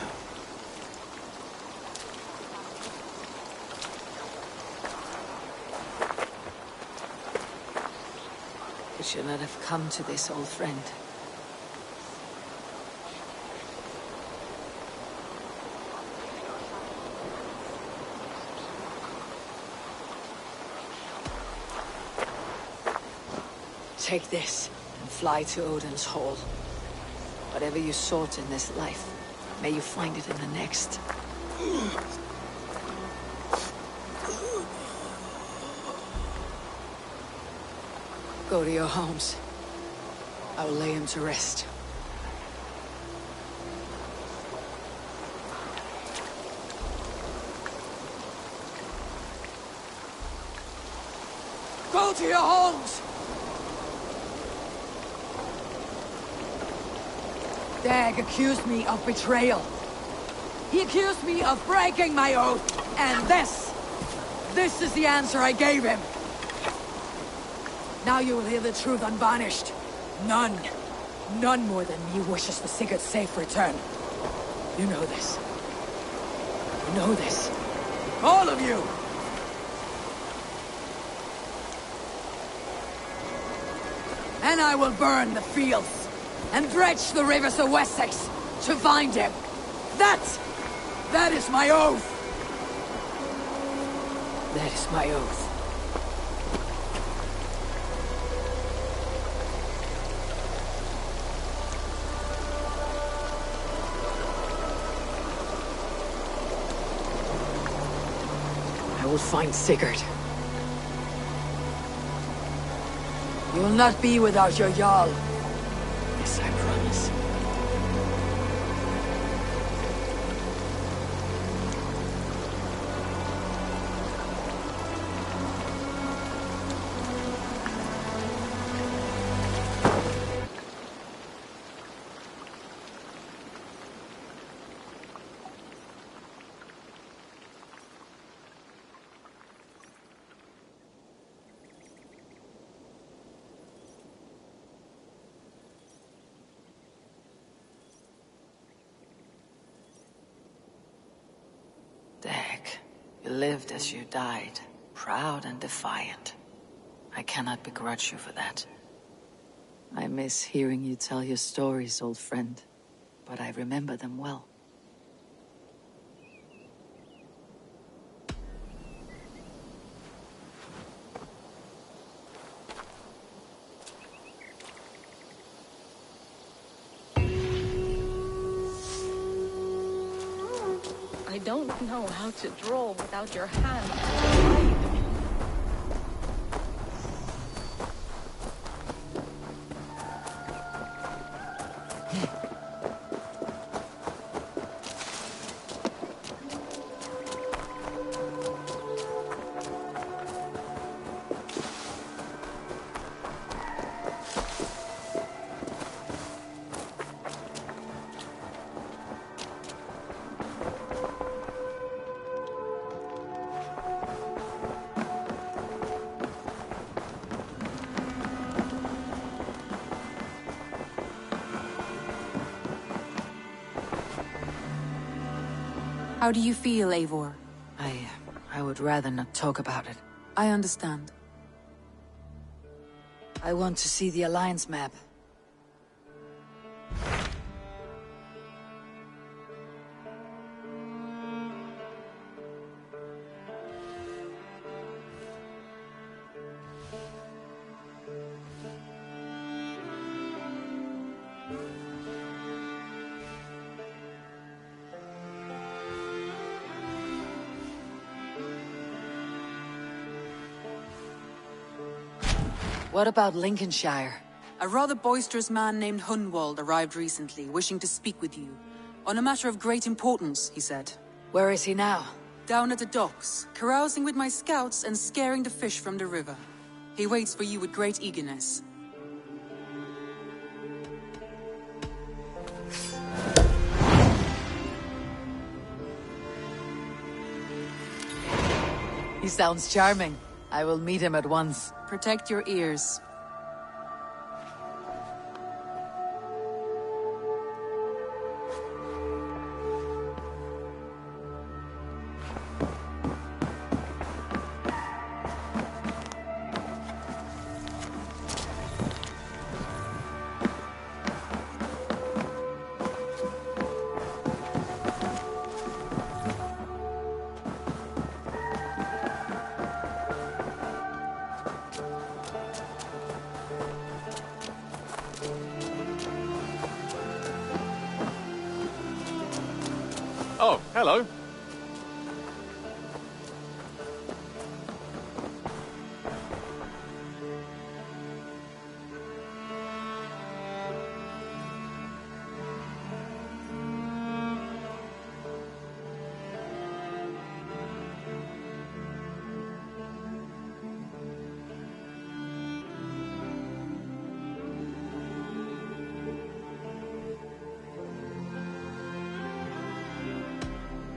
We should not have come to this, old friend. Take this and fly to Odin's Hall. Whatever you sought in this life, may you find it in the next. Go to your homes. I will lay him to rest. Go to your homes! Dag accused me of betrayal. He accused me of breaking my oath, and this is the answer I gave him. Now you will hear the truth unvarnished. None more than me wishes for Sigurd's safe return. You know this. You know this. All of you! And I will burn the fields and dredge the rivers of Wessex to find him. That is my oath. That is my oath. I will find Sigurd. You will not be without your Jarl. Yes, I promise. You lived as you died, proud and defiant. I cannot begrudge you for that. I miss hearing you tell your stories, old friend, but I remember them well. don't know how to draw without your hand. How do you feel, Eivor? I would rather not talk about it. I understand. I want to see the Alliance map. What about Lincolnshire? A rather boisterous man named Hunwald arrived recently, wishing to speak with you. On a matter of great importance, he said. Where is he now? Down at the docks, carousing with my scouts and scaring the fish from the river. He waits for you with great eagerness. He sounds charming. I will meet him at once. Protect your ears. Oh, hello.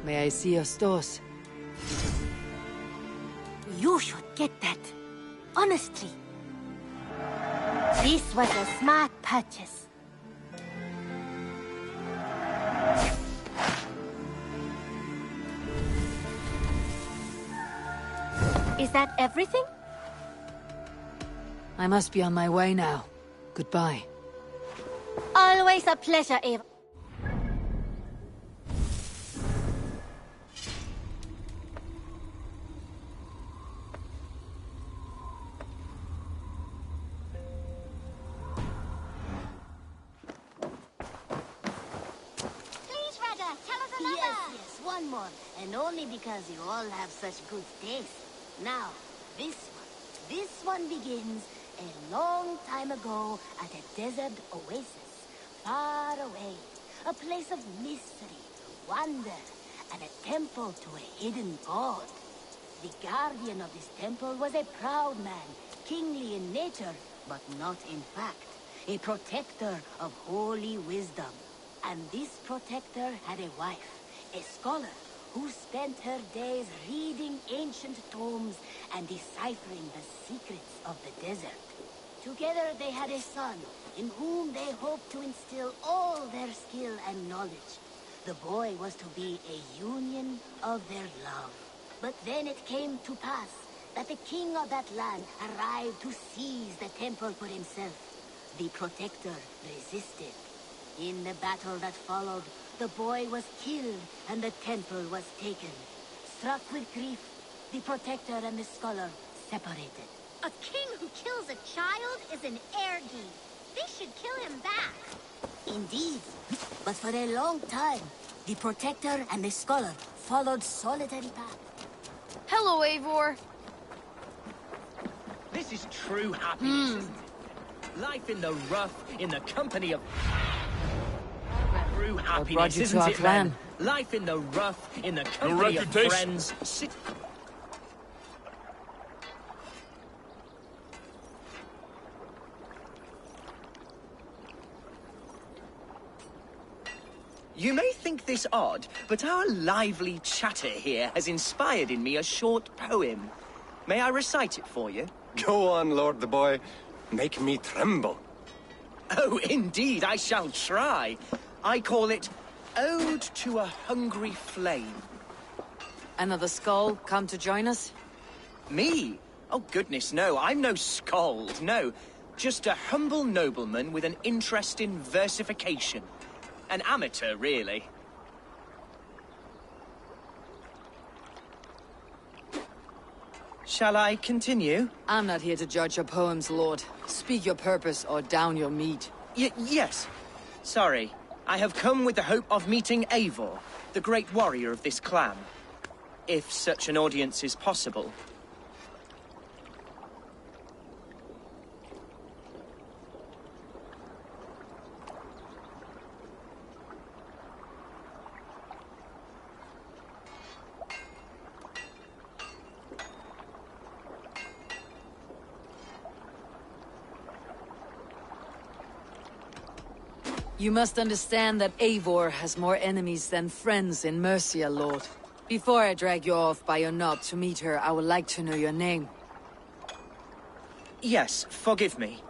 May I see your stores? You should get that. Honestly. This was a smart purchase. Is that everything? I must be on my way now. Goodbye. Always a pleasure, Eva. Yes, one more. And only because you all have such good taste. Now, this one begins a long time ago at a desert oasis, far away. A place of mystery, wonder, and a temple to a hidden god. The guardian of this temple was a proud man, kingly in nature, but not in fact. A protector of holy wisdom. And this protector had a wife, a scholar, who spent her days reading ancient tomes and deciphering the secrets of the desert. Together they had a son, in whom they hoped to instill all their skill and knowledge. The boy was to be a union of their love. But then it came to pass that the king of that land arrived to seize the temple for himself. The protector resisted. In the battle that followed, the boy was killed and the temple was taken. Struck with grief, the protector and the scholar separated. A king who kills a child is an ergi. They should kill him back. Indeed. But for a long time, the Protector and the Scholar followed solitary paths. Hello, Eivor. This is true happiness, isn't it? Life in the rough, in the company of... True happiness, isn't it, man? Life in the rough, in the company of friends... You may think this odd, but our lively chatter here has inspired in me a short poem. May I recite it for you? Go on, Lord the Boy. Make me tremble. Oh, indeed, I shall try. I call it Ode to a Hungry Flame. Another skull come to join us? Me? Oh, goodness, no. I'm no skald, no. Just a humble nobleman with an interest in versification. An amateur, really. Shall I continue? I'm not here to judge your poems, Lord. Speak your purpose or down your meat. Yes. Sorry. I have come with the hope of meeting Eivor, the great warrior of this clan. If such an audience is possible. You must understand that Eivor has more enemies than friends in Mercia, Lord. Before I drag you off by your knob to meet her, I would like to know your name. Yes, forgive me.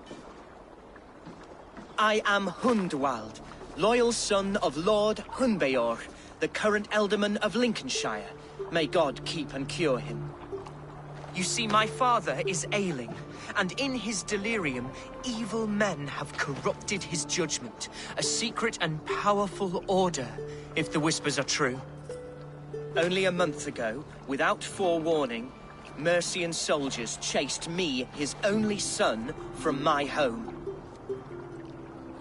I am Hundwald, loyal son of Lord Hunbeor, the current Alderman of Lincolnshire. May God keep and cure him. You see, my father is ailing, and in his delirium, evil men have corrupted his judgment. A secret and powerful order, if the whispers are true. Only a month ago, without forewarning, Mercian soldiers chased me, his only son, from my home.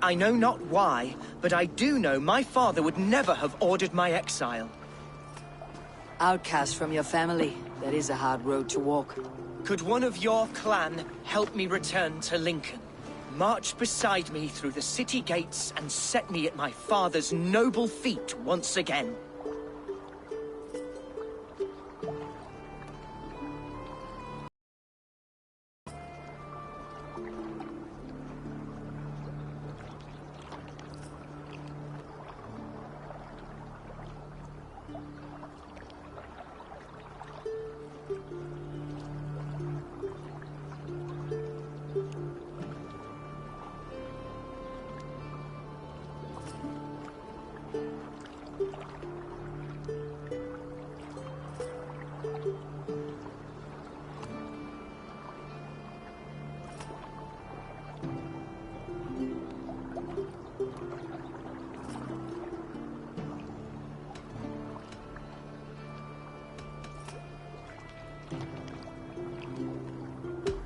I know not why, but I do know my father would never have ordered my exile. Outcast from your family. That is a hard road to walk. Could one of your clan help me return to Lincoln? March beside me through the city gates and set me at my father's noble feet once again.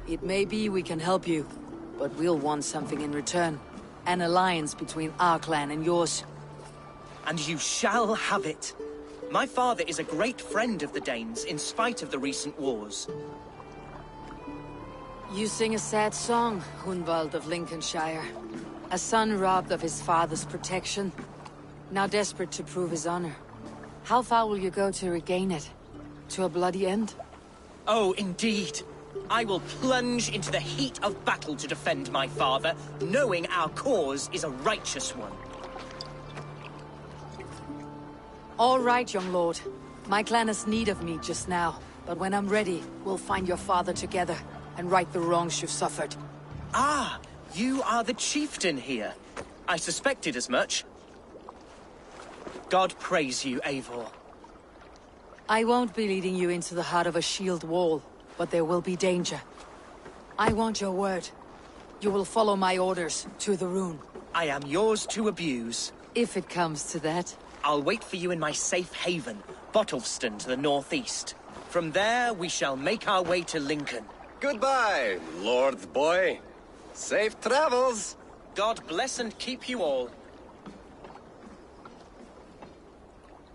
It may be we can help you, but we'll want something in return. An alliance between our clan and yours. And you shall have it. My father is a great friend of the Danes, in spite of the recent wars. You sing a sad song, Hunwald of Lincolnshire. A son robbed of his father's protection, now desperate to prove his honor. How far will you go to regain it? To a bloody end? Oh, indeed. I will plunge into the heat of battle to defend my father, knowing our cause is a righteous one. All right, young lord. My clan has need of me just now, but when I'm ready, we'll find your father together and right the wrongs you've suffered. Ah, you are the chieftain here. I suspected as much. God praise you, Eivor. I won't be leading you into the heart of a shield wall, but there will be danger. I want your word. You will follow my orders to the rune. I am yours to abuse. If it comes to that. I'll wait for you in my safe haven, Bottleston to the northeast. From there, we shall make our way to Lincoln. Goodbye, Lord Boy. Safe travels. God bless and keep you all.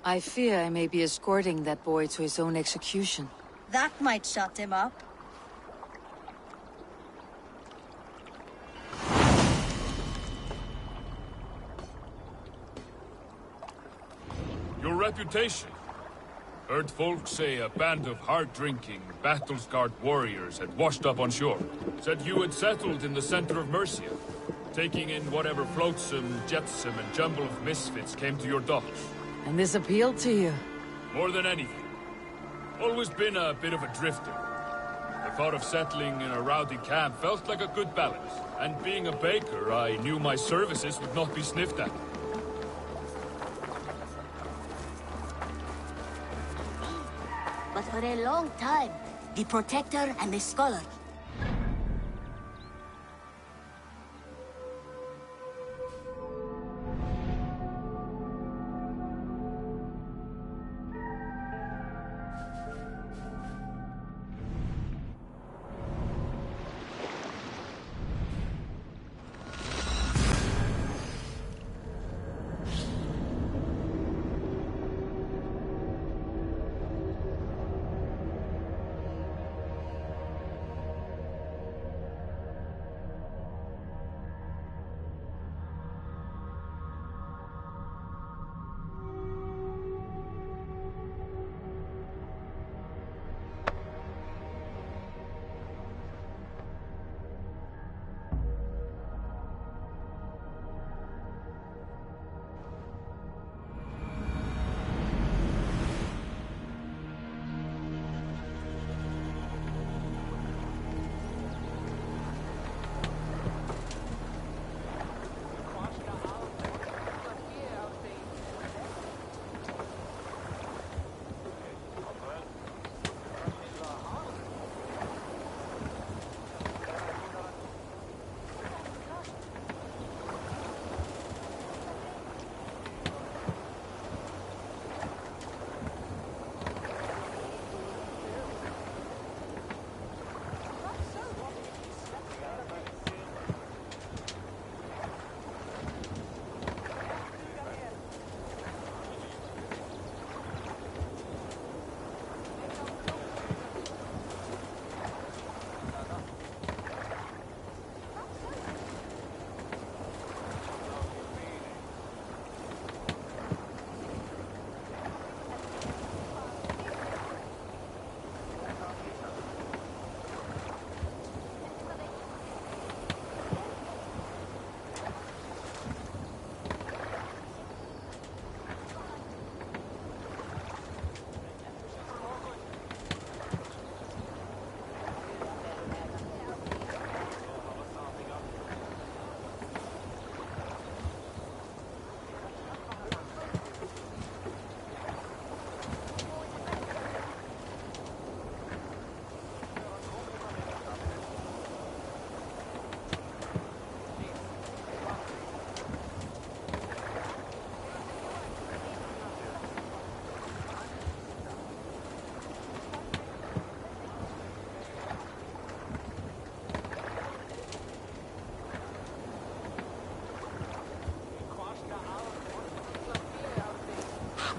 I fear I may be escorting that boy to his own execution. That might shut him up. Your reputation. Heard folks say a band of hard-drinking, battle-scarred warriors had washed up on shore. Said you had settled in the center of Mercia, taking in whatever flotsam, jetsam, and jumble of misfits came to your docks. And this appealed to you? More than anything. Always been a bit of a drifter. The thought of settling in a rowdy camp felt like a good balance. And being a baker, I knew my services would not be sniffed at. But for a long time, the Protector and the Scholar.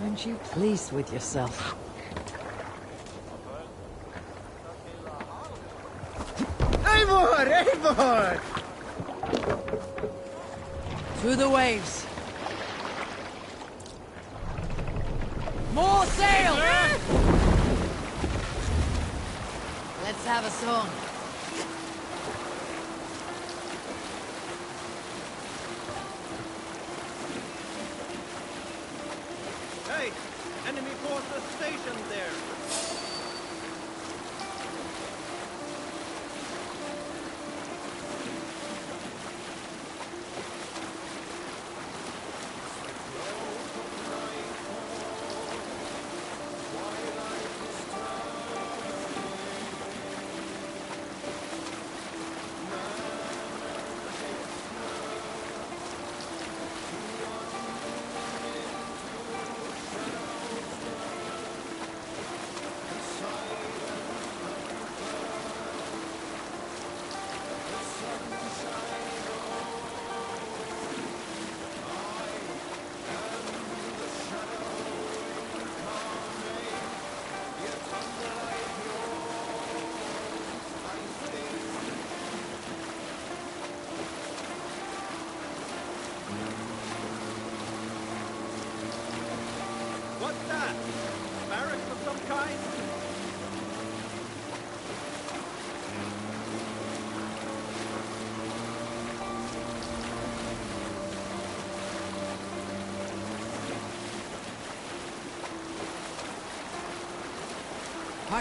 Aren't you pleased with yourself? Eivor! Eivor! To the waves. More sail! Let's have a song. Hey! Enemy forces stationed there!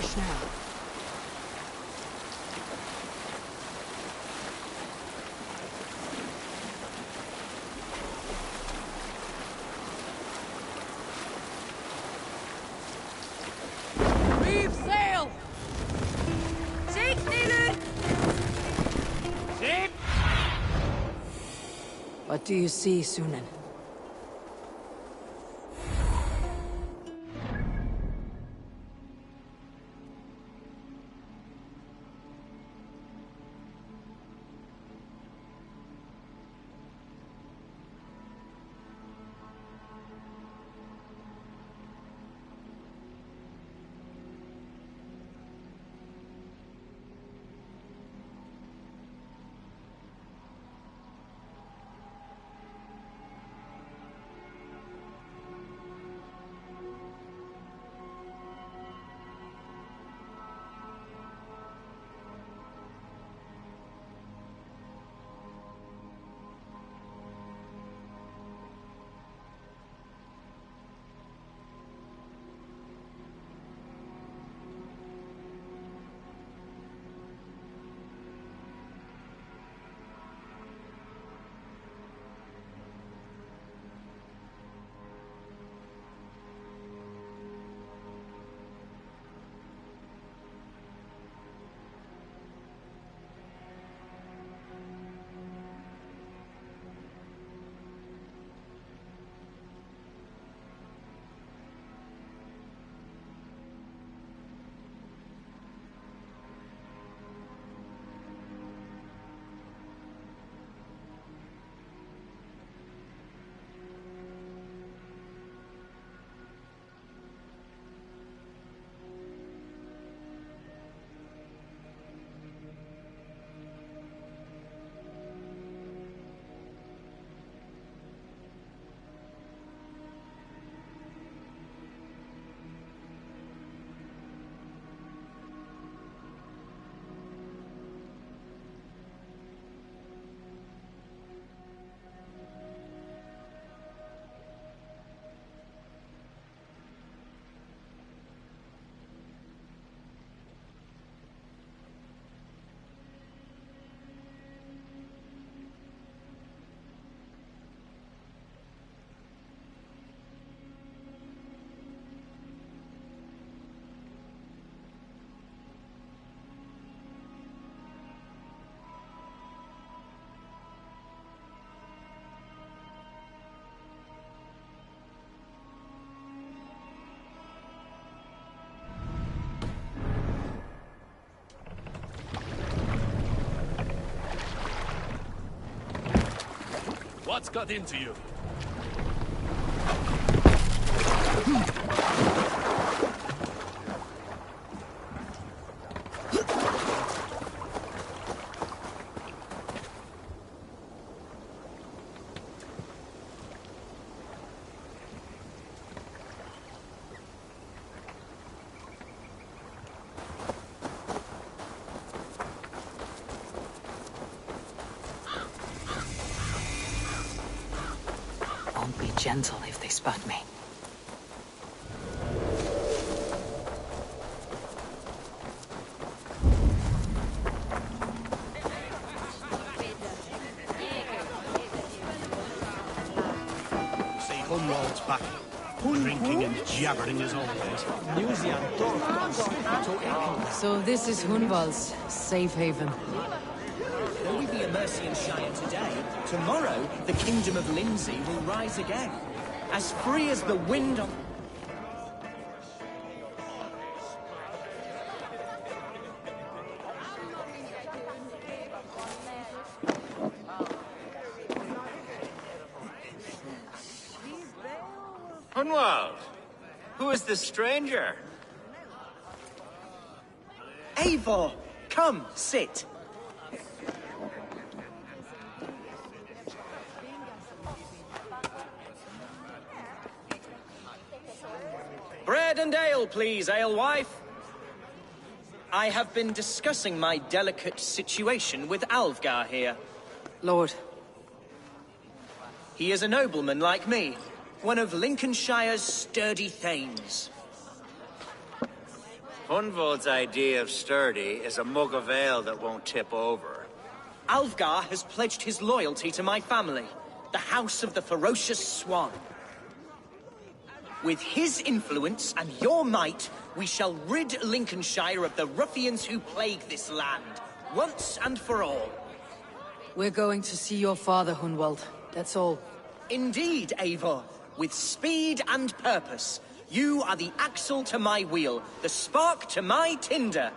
Hush now. Reef sail! What do you see, Sunan? What's got into you? Be gentle if they spot me. See Hunwald's back, drinking and jabbering as always. So this is Hunwald's safe haven. Though we be a Mercian Shire today, tomorrow the Kingdom of Lindsey will rise again, as free as the wind on... Hunwald, who is this stranger? Eivor, come, sit. Bread and ale, please, alewife. I have been discussing my delicate situation with Alvgar here. Lord. He is a nobleman like me, one of Lincolnshire's sturdy thanes. Hunvold's idea of sturdy is a mug of ale that won't tip over. Alfgar has pledged his loyalty to my family, the House of the Ferocious Swan. With his influence and your might, we shall rid Lincolnshire of the ruffians who plague this land, once and for all. We're going to see your father, Hunwald. That's all. Indeed, Eivor. With speed and purpose. You are the axle to my wheel, the spark to my tinder.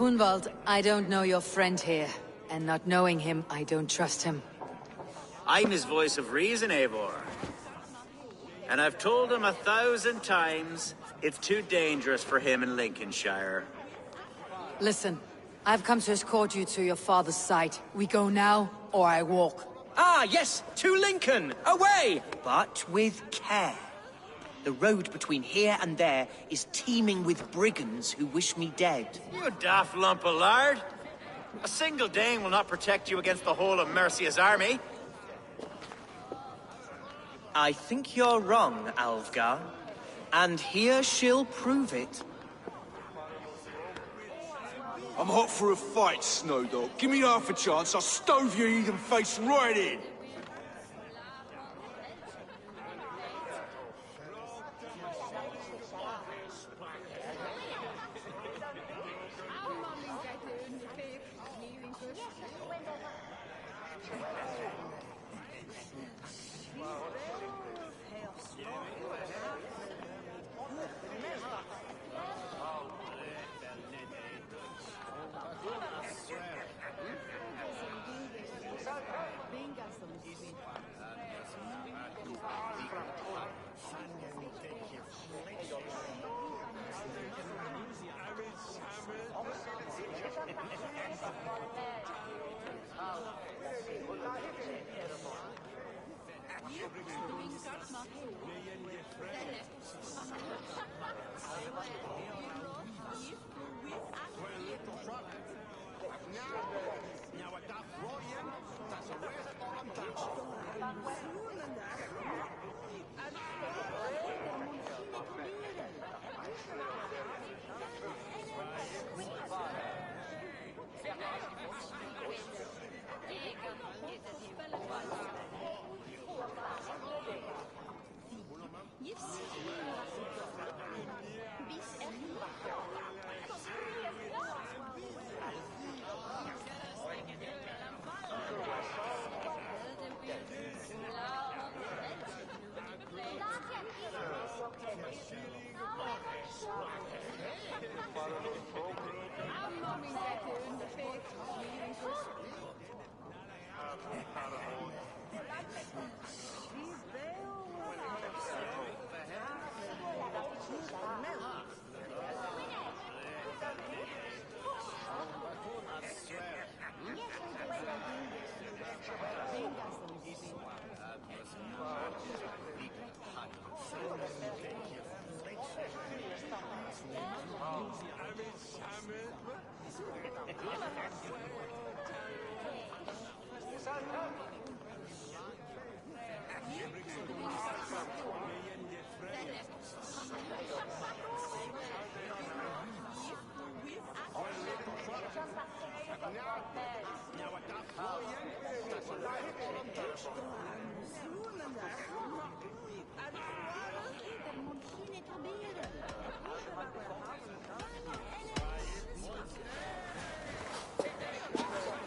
Hunwald, I don't know your friend here, and not knowing him, I don't trust him. I'm his voice of reason, Eivor. And I've told him 1,000 times it's too dangerous for him in Lincolnshire. Listen, I've come to escort you to your father's side. We go now, or I walk. Ah, yes, to Lincoln! Away! But with care. The road between here and there is teeming with brigands who wish me dead. You daft lump of lard! A single Dane will not protect you against the whole of Mercia's army. I think you're wrong, Alfgar. And here she'll prove it. I'm hot for a fight, Snowdog. Give me half a chance, I'll stove your heathen face right in!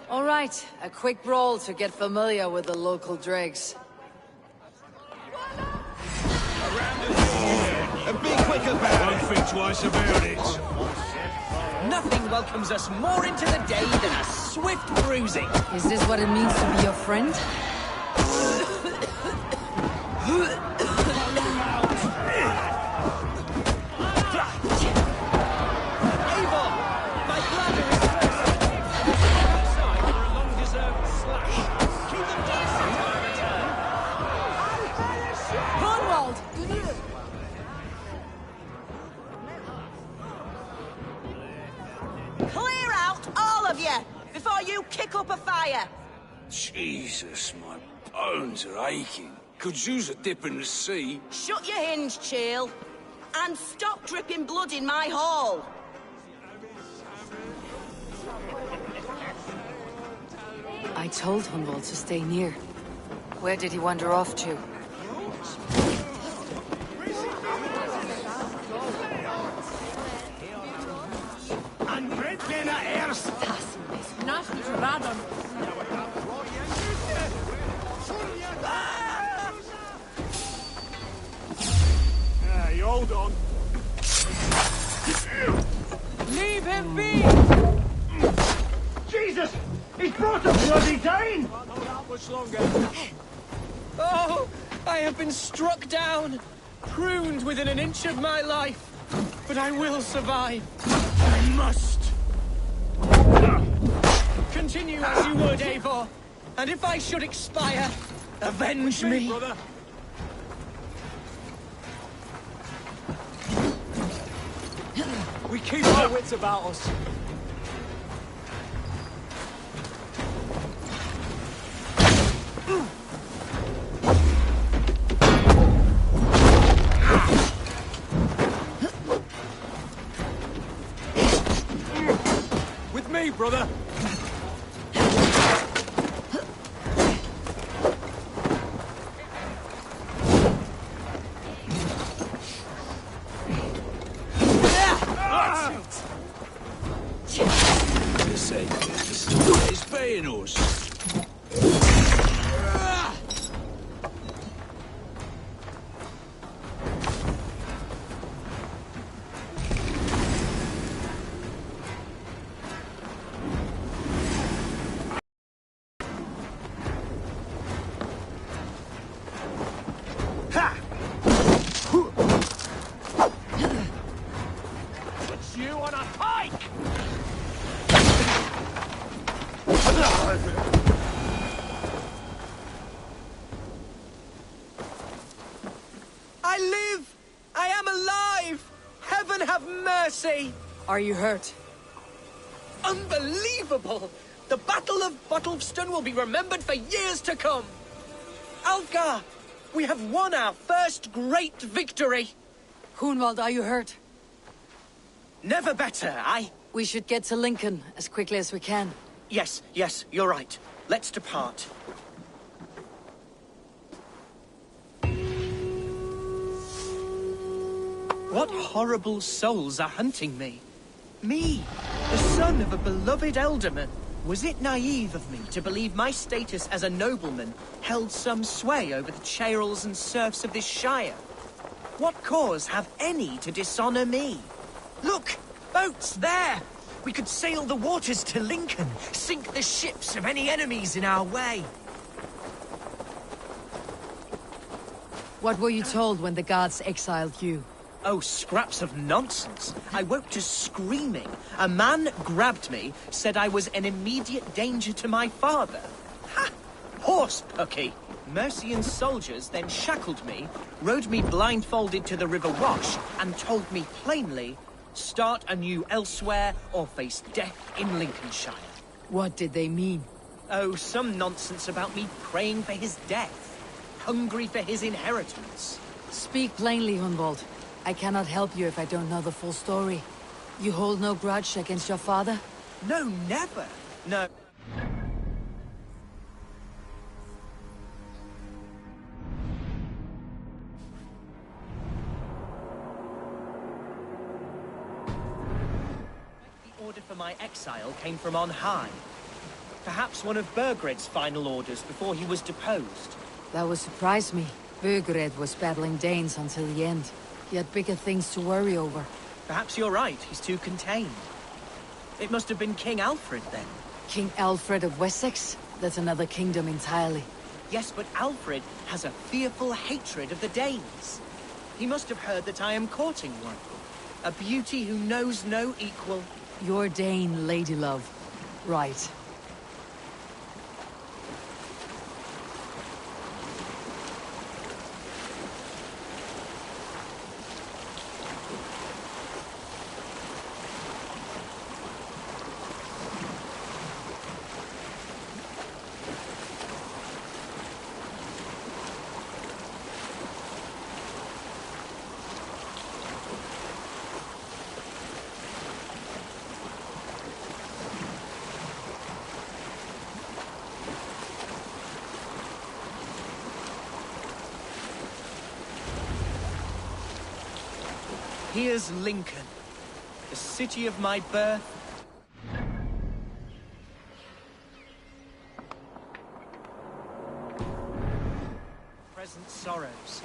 All right, a quick brawl to get familiar with the local dregs. And be quick about it! think twice about it. Nothing welcomes us more into the day than a swift bruising. Is this what it means to be your friend? Clear out, all of you, before you kick up a fire. Jesus, my bones are aching. Could use a dip in the sea. Shut your hinge, Chill, and stop dripping blood in my hall. I told Hunwald to stay near. Where did he wander off to? Hey, hold on. Leave him be! Jesus! He's brought a bloody Dane! Not that much longer. Oh, I have been struck down, pruned within an inch of my life. But I will survive. I must. Continue as you would, Eivor. And if I should expire, avenge me. Brother. We keep our wits about us. With me, brother. It's paying us. It's you on a pike! I live! I am alive! Heaven have mercy! Are you hurt? Unbelievable! The Battle of Bottlefston will be remembered for years to come! Alfgar, we have won our first great victory! Hunwald, are you hurt? Never better, We should get to Lincoln as quickly as we can. Yes, you're right. Let's depart. What horrible souls are hunting me? Me, the son of a beloved elderman. Was it naive of me to believe my status as a nobleman held some sway over the churls and serfs of this shire? What cause have any to dishonor me? Look! Boats there! We could sail the waters to Lincoln, sink the ships of any enemies in our way. What were you told when the gods exiled you? Oh, scraps of nonsense. I woke to screaming. A man grabbed me, said I was an immediate danger to my father. Ha! Horse pucky! Mercian soldiers then shackled me, rode me blindfolded to the River Wash, and told me plainly, start anew elsewhere or face death in Lincolnshire. What did they mean? Oh, some nonsense about me praying for his death, hungry for his inheritance. Speak plainly, Hunwald. I cannot help you if I don't know the full story. You hold no grudge against your father? No, never. No. The order for my exile came from on high. Perhaps one of Burgred's final orders before he was deposed. That would surprise me. Burgred was battling Danes until the end. He had bigger things to worry over. Perhaps you're right, he's too contained. It must have been King Alfred, then. King Alfred of Wessex? That's another kingdom entirely. Yes, but Alfred has a fearful hatred of the Danes. He must have heard that I am courting one. A beauty who knows no equal. Your Dane, lady love. Right. Here's Lincoln, the city of my birth. Present sorrows.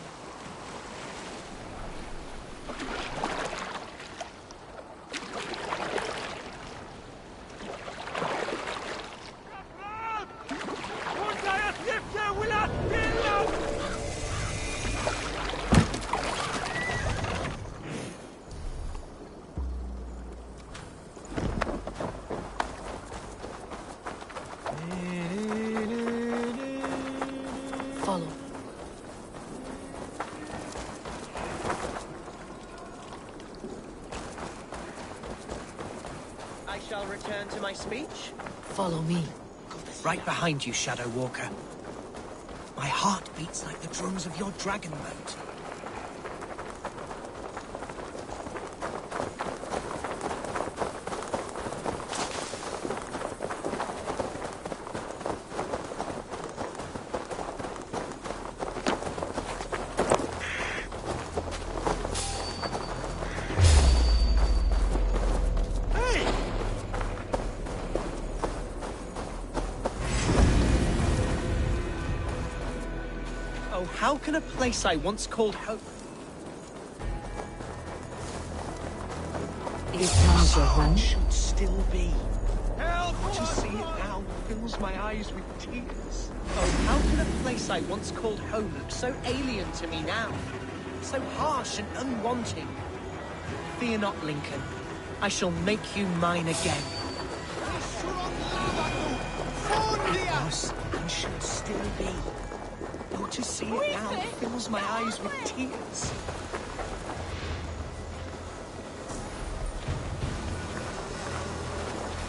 Follow. I shall return to my speech. Follow me. Right behind you, Shadow Walker. My heart beats like the drums of your dragon boat. Oh, how can a place I once called home... Is not your home? ...should still be. Help! To see it now fills my eyes with tears. Oh, how can a place I once called home look so alien to me now? So harsh and unwanting. Fear not, Lincoln. I shall make you mine again. It was and should still be. Oh, to see it now fills my eyes with tears.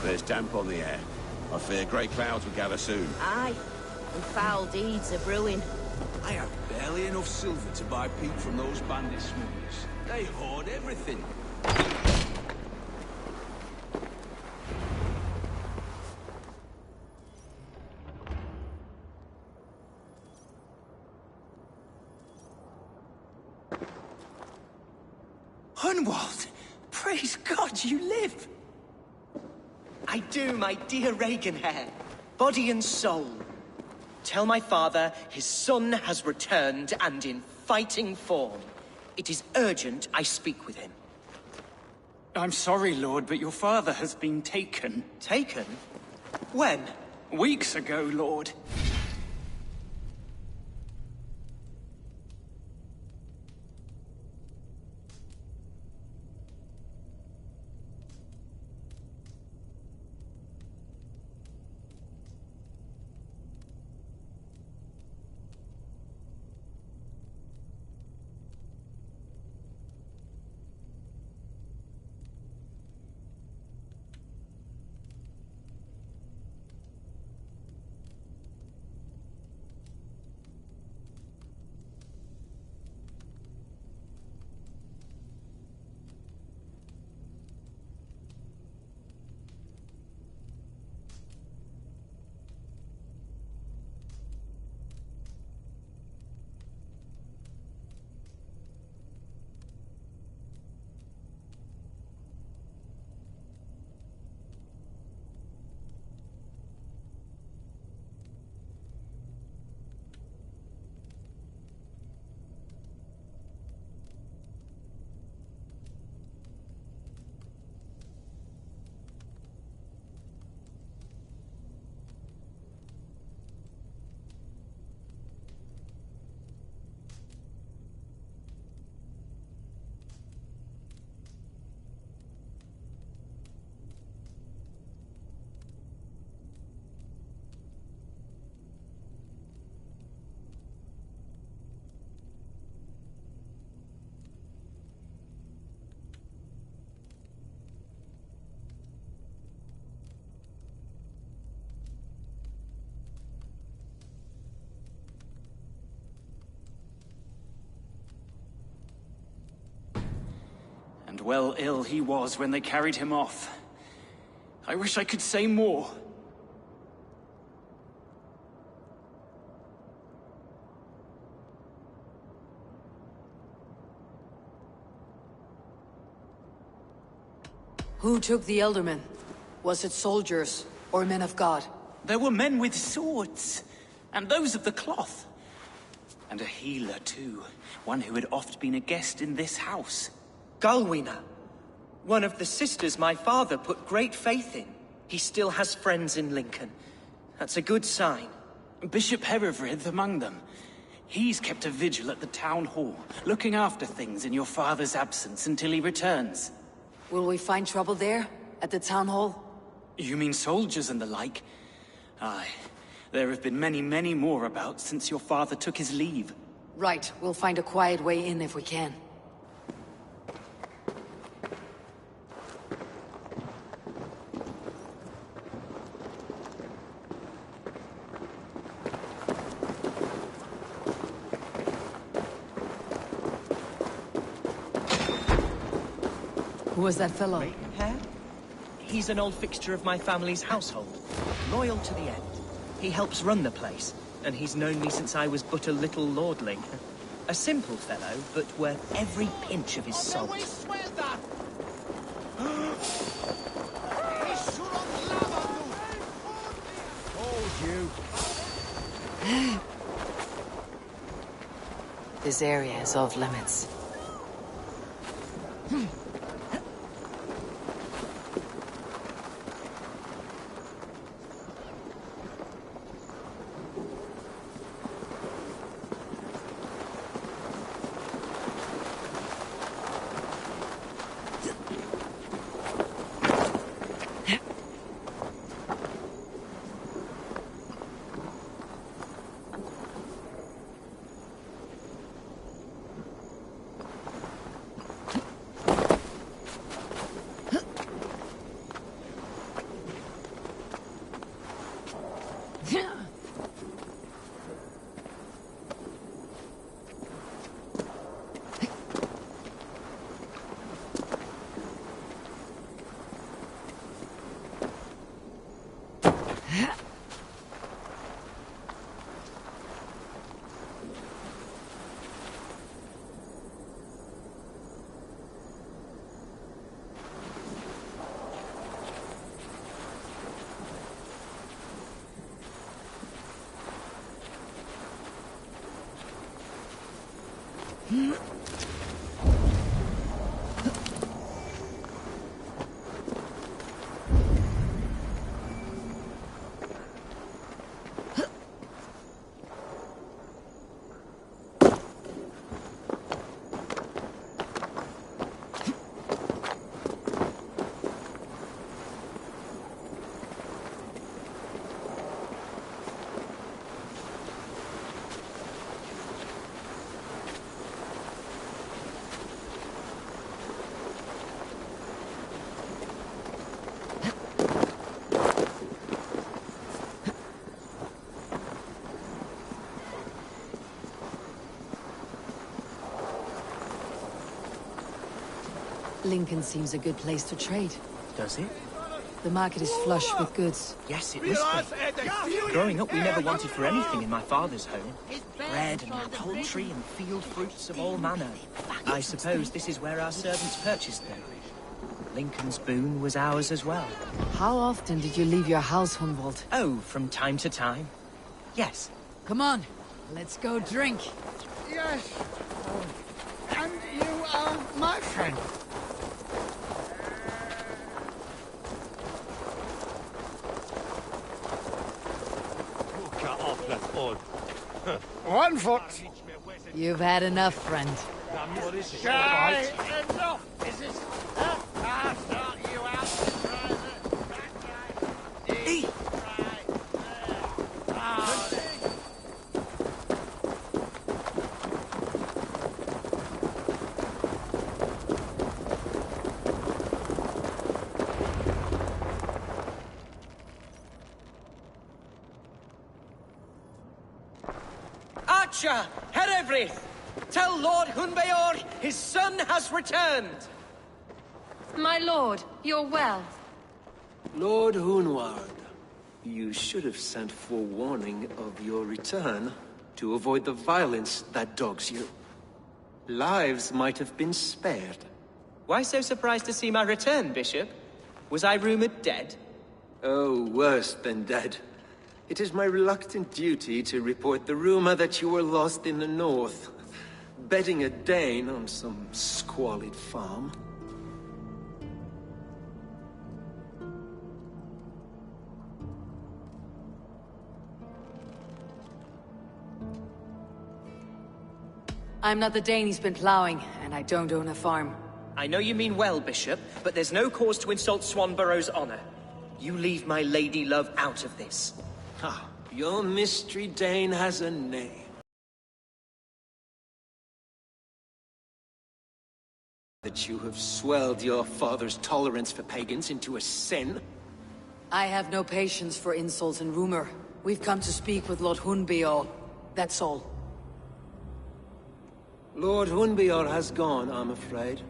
There's damp on the air. I fear great clouds will gather soon. Aye, and foul deeds are brewing. I have barely enough silver to buy peat from those bandit smugglers. They hoard everything. Hunwald! Praise God you live! I do, my dear Reaganhair. Body and soul. Tell my father his son has returned and in fighting form. It is urgent I speak with him. I'm sorry, Lord, but your father has been taken. Taken? When? Weeks ago, Lord. well ill he was when they carried him off. I wish I could say more. Who took the Elderman? Was it soldiers or men of God? There were men with swords, and those of the cloth. And a healer, too. One who had oft been a guest in this house. Galwina, one of the sisters my father put great faith in. He still has friends in Lincoln. That's a good sign. Bishop Herefrith among them. He's kept a vigil at the town hall, looking after things in your father's absence until he returns. Will we find trouble there? At the town hall? You mean soldiers and the like? Aye. There have been many, many more about since your father took his leave. Right. We'll find a quiet way in if we can. Who was that fellow? Hair? He's an old fixture of my family's household. Loyal to the end. He helps run the place, and he's known me since I was but a little lordling. A simple fellow, but worth every pinch of his salt. This area is off limits. Lincoln seems a good place to trade. Does it? The market is flush with goods. Yes, it must be. Growing up, we never wanted for anything in my father's home. Bread and poultry and field fruits of all manner. I suppose this is where our servants purchased them. Lincoln's boon was ours as well. How often did you leave your house, Hunwald? Oh, from time to time. Yes. Come on, let's go drink. Yes. And you are my friend. One foot. You've had enough, friend. Enough. Is this? I'll start you out. Archer, Herefrith, tell Lord Hunbeor his son has returned. My lord, you're well. Lord Hunwald, you should have sent forewarning of your return to avoid the violence that dogs you. Lives might have been spared. Why so surprised to see my return, Bishop? Was I rumored dead? Oh, worse than dead. It is my reluctant duty to report the rumor that you were lost in the north, bedding a Dane on some squalid farm. I'm not the Dane he's been plowing, and I don't own a farm. I know you mean well, Bishop, but there's no cause to insult Swanborough's honor. You leave my lady love out of this. Ah, your mystery Dane has a name. That you have swelled your father's tolerance for pagans into a sin? I have no patience for insult and rumor. We've come to speak with Lord Hunbeor. That's all. Lord Hunbeor has gone, I'm afraid.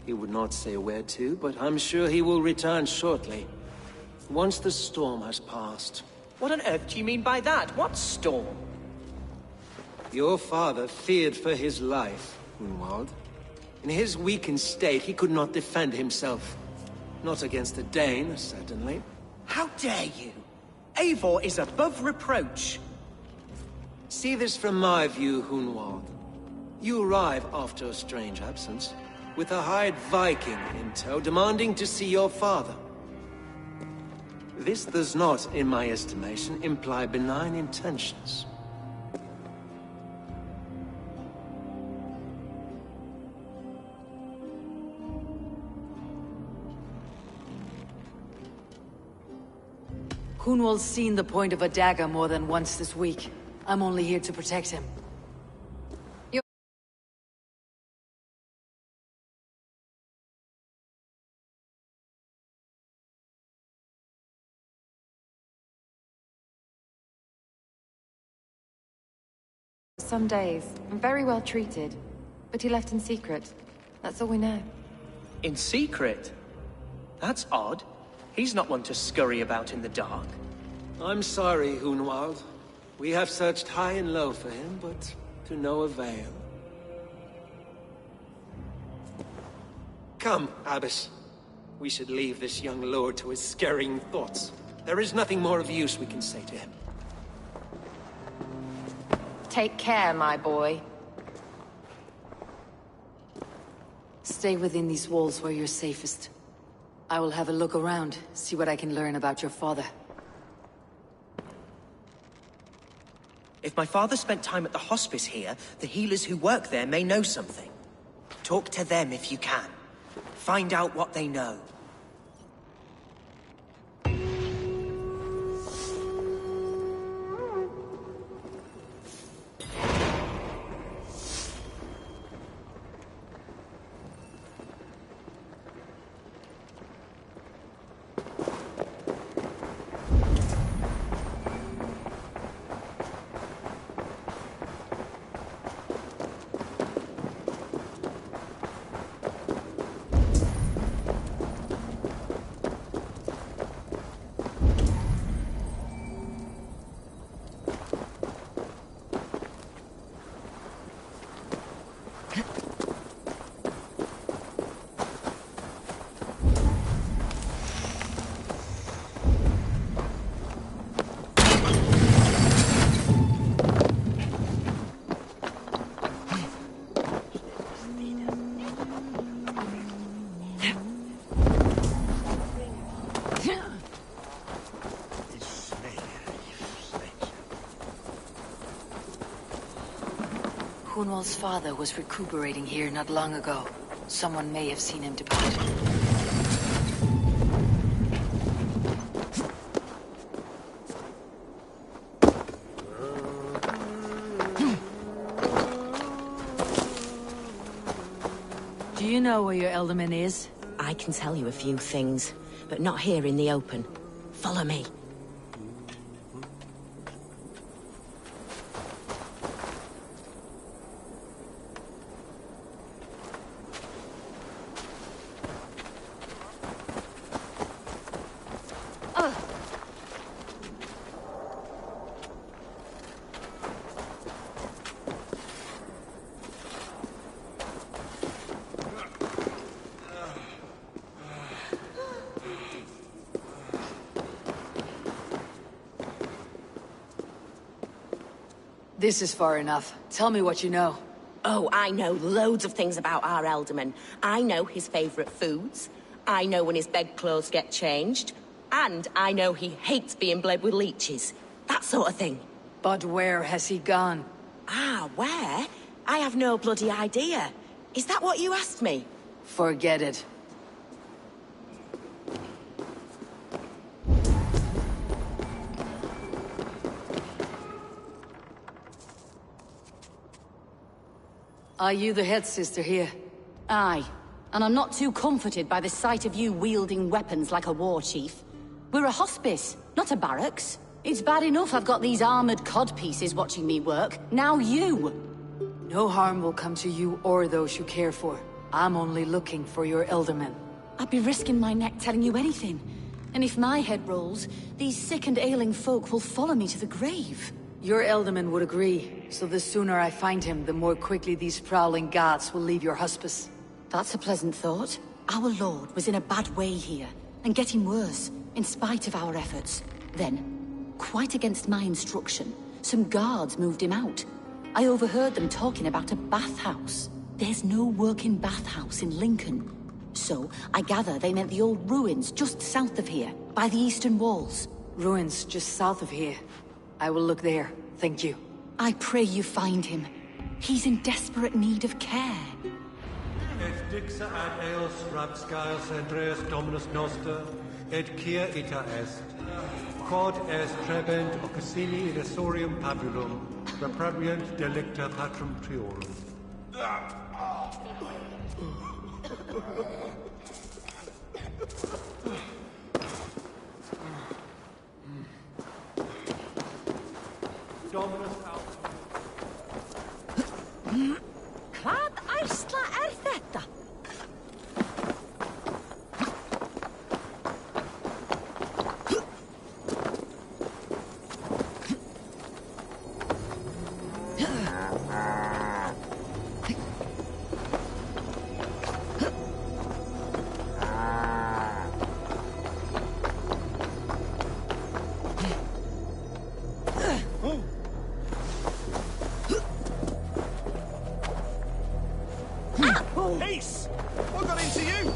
He would not say where to, but I'm sure he will return shortly. Once the storm has passed. What on earth do you mean by that? What storm? Your father feared for his life, Hunwald. In his weakened state, he could not defend himself. Not against a Dane, certainly. How dare you? Eivor is above reproach. See this from my view, Hunwald. You arrive after a strange absence, with a hired Viking in tow, demanding to see your father. This does not, in my estimation, imply benign intentions. Hunwald's seen the point of a dagger more than once this week. I'm only here to protect him. Some days, very well treated, but he left in secret. That's all we know. In secret? That's odd. He's not one to scurry about in the dark. I'm sorry, Hunwald. We have searched high and low for him, but to no avail. Come, Abbess. We should leave this young lord to his scurrying thoughts. There is nothing more of use we can say to him. Take care, my boy. Stay within these walls where you're safest. I will have a look around, see what I can learn about your father. If my father spent time at the hospice here, the healers who work there may know something. Talk to them if you can. Find out what they know. Hunwald's father was recuperating here not long ago. Someone may have seen him depart. Do you know where your Elderman is? I can tell you a few things, but not here in the open. Follow me. This is far enough. Tell me what you know. Oh, I know loads of things about our Elderman. I know his favourite foods. I know when his bedclothes get changed. And I know he hates being bled with leeches. That sort of thing. But where has he gone? Ah, where? I have no bloody idea. Is that what you asked me? Forget it. Are you the head sister here? Aye. And I'm not too comforted by the sight of you wielding weapons like a war chief. We're a hospice, not a barracks. It's bad enough I've got these armored codpieces watching me work. Now you! No harm will come to you or those you care for. I'm only looking for your Elderman. I'd be risking my neck telling you anything. And if my head rolls, these sick and ailing folk will follow me to the grave. Your Elderman would agree, so the sooner I find him, the more quickly these prowling gods will leave your hospice. That's a pleasant thought. Our lord was in a bad way here, and getting worse, in spite of our efforts. Then, quite against my instruction, some guards moved him out. I overheard them talking about a bathhouse. There's no working bathhouse in Lincoln. So, I gather they meant the old ruins just south of here, by the eastern walls. Ruins just south of here. I will look there, thank you. I pray you find him. He's in desperate need of care. Et dixa ad eos rapscaios Andreas Dominus Noster, et quia ita est. Quod est trebent occasini illusorium pabulum, reprobient delicta patrum priorum. Hvað æsla þetta? Ace! What got into you?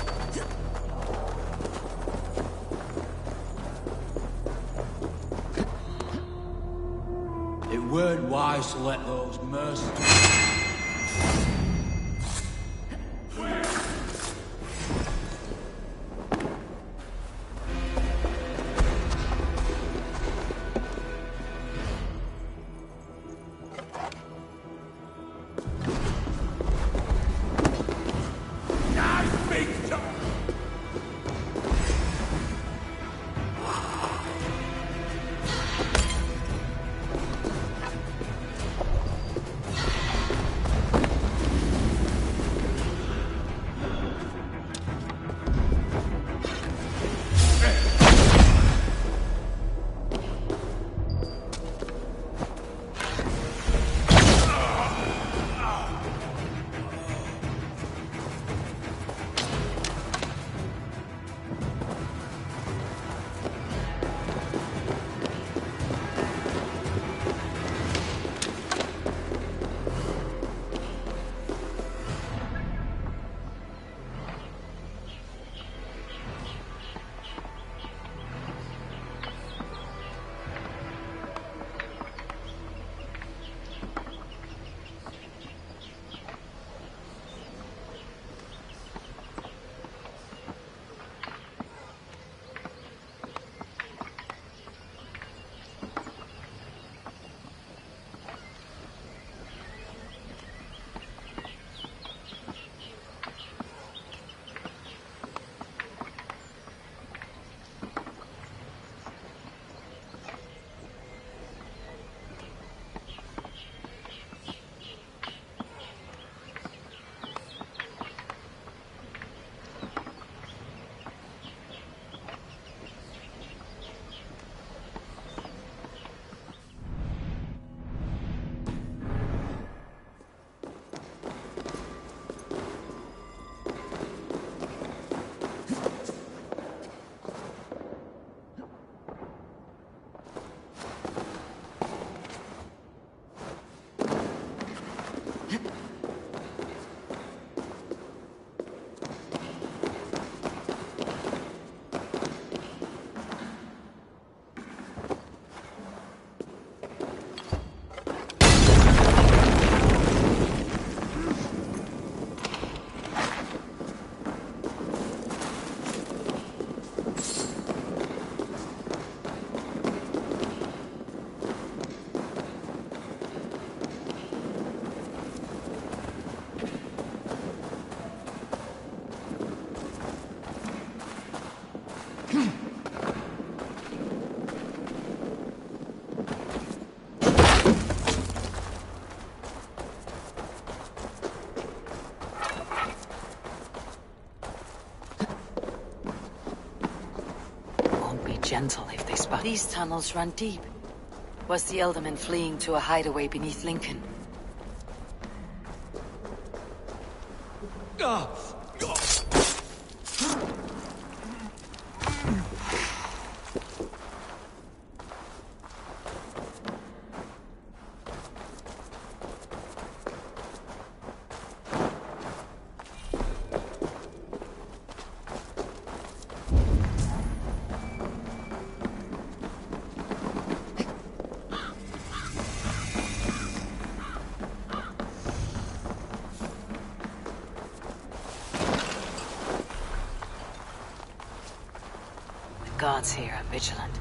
It weren't wise to let those mercenaries... gentle if they spot. These tunnels run deep. Was the Elderman fleeing to a hideaway beneath Lincoln? The guards here are vigilant.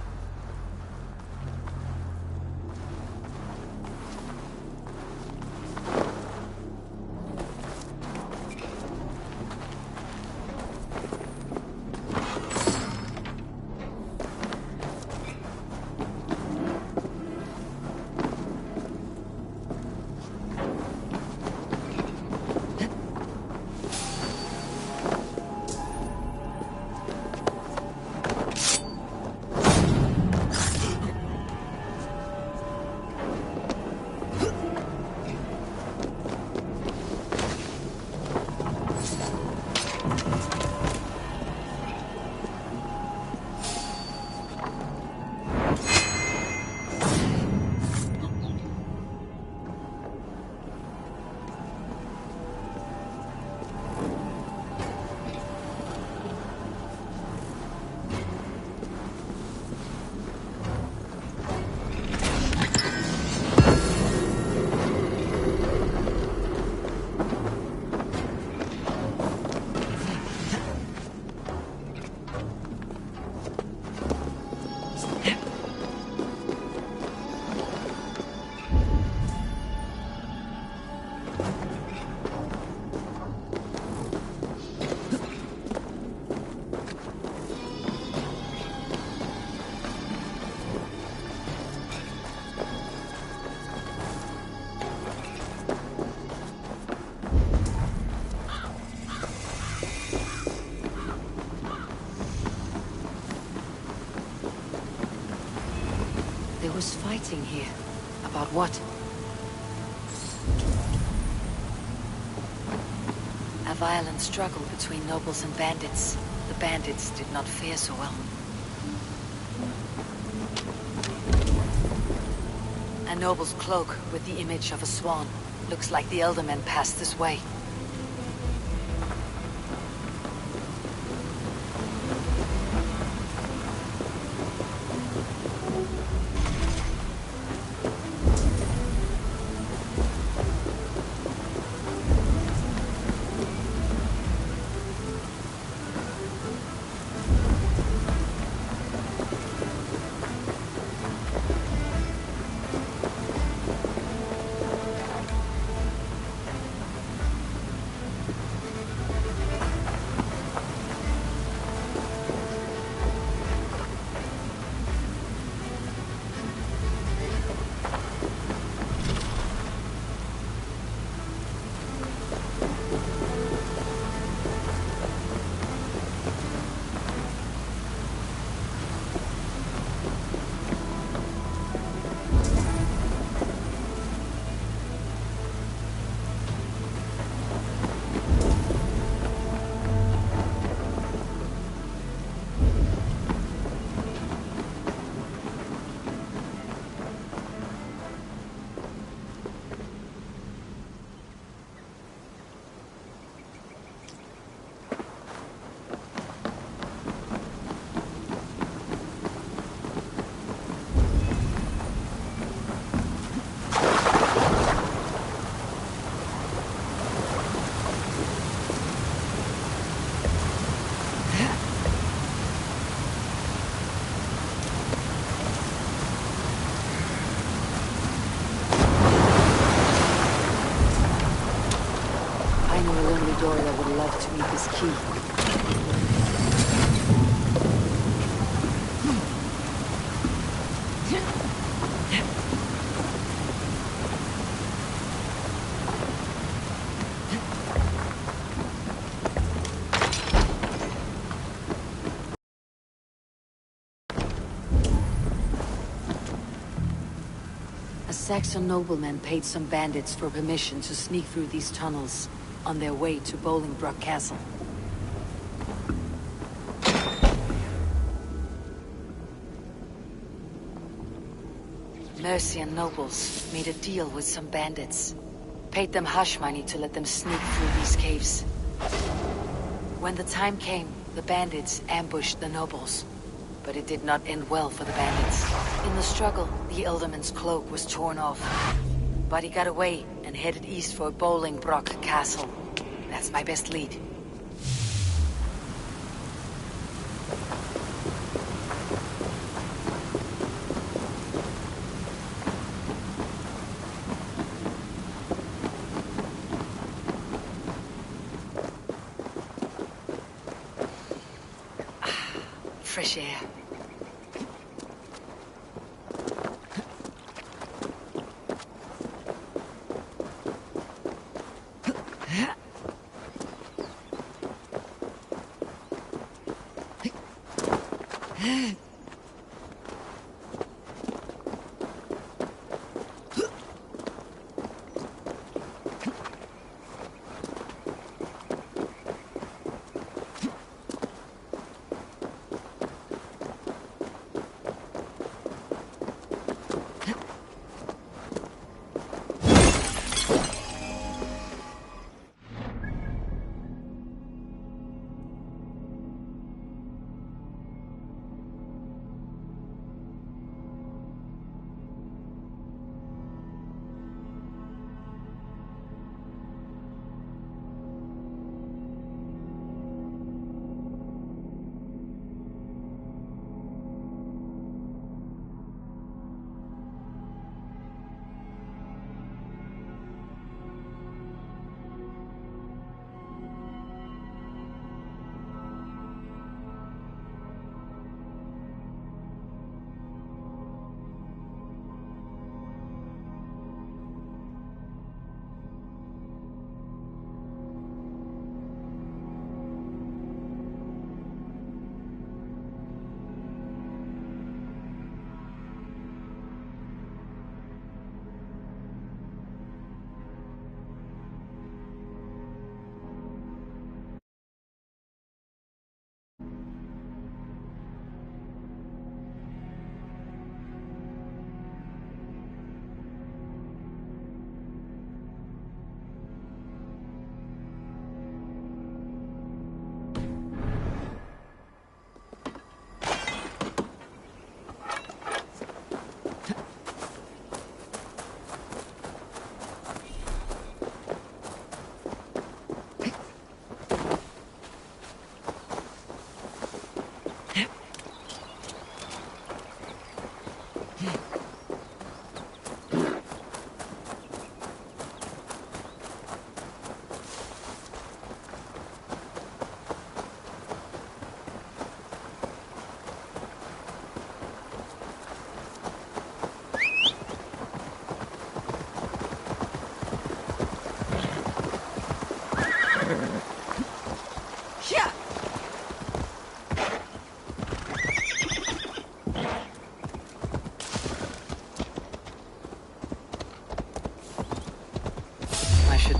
There was fighting here. About what? A violent struggle between nobles and bandits. The bandits did not fare so well. A noble's cloak with the image of a swan. Looks like the Eldermen passed this way. To meet this key. A Saxon nobleman paid some bandits for permission to sneak through these tunnels on their way to Bolingbroke Castle. Mercian nobles made a deal with some bandits. Paid them hush money to let them sneak through these caves. When the time came, the bandits ambushed the nobles. But it did not end well for the bandits. In the struggle, the Elderman's cloak was torn off. But he got away and headed east for Bolingbroke Castle. That's my best lead. Fresh air.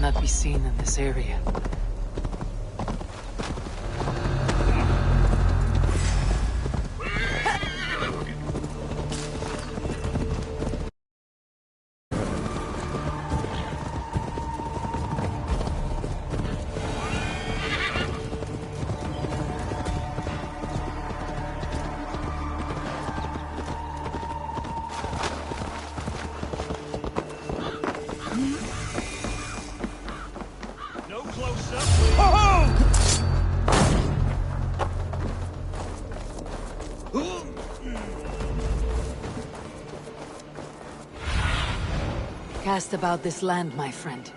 Not be seen in this area. Cast about this land, my friend.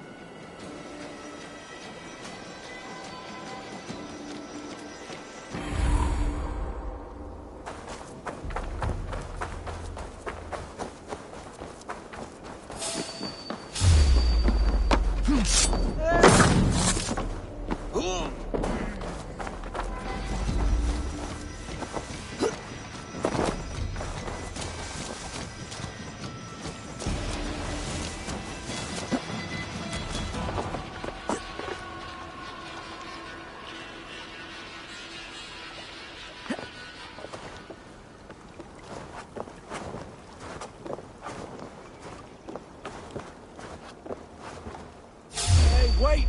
Wait!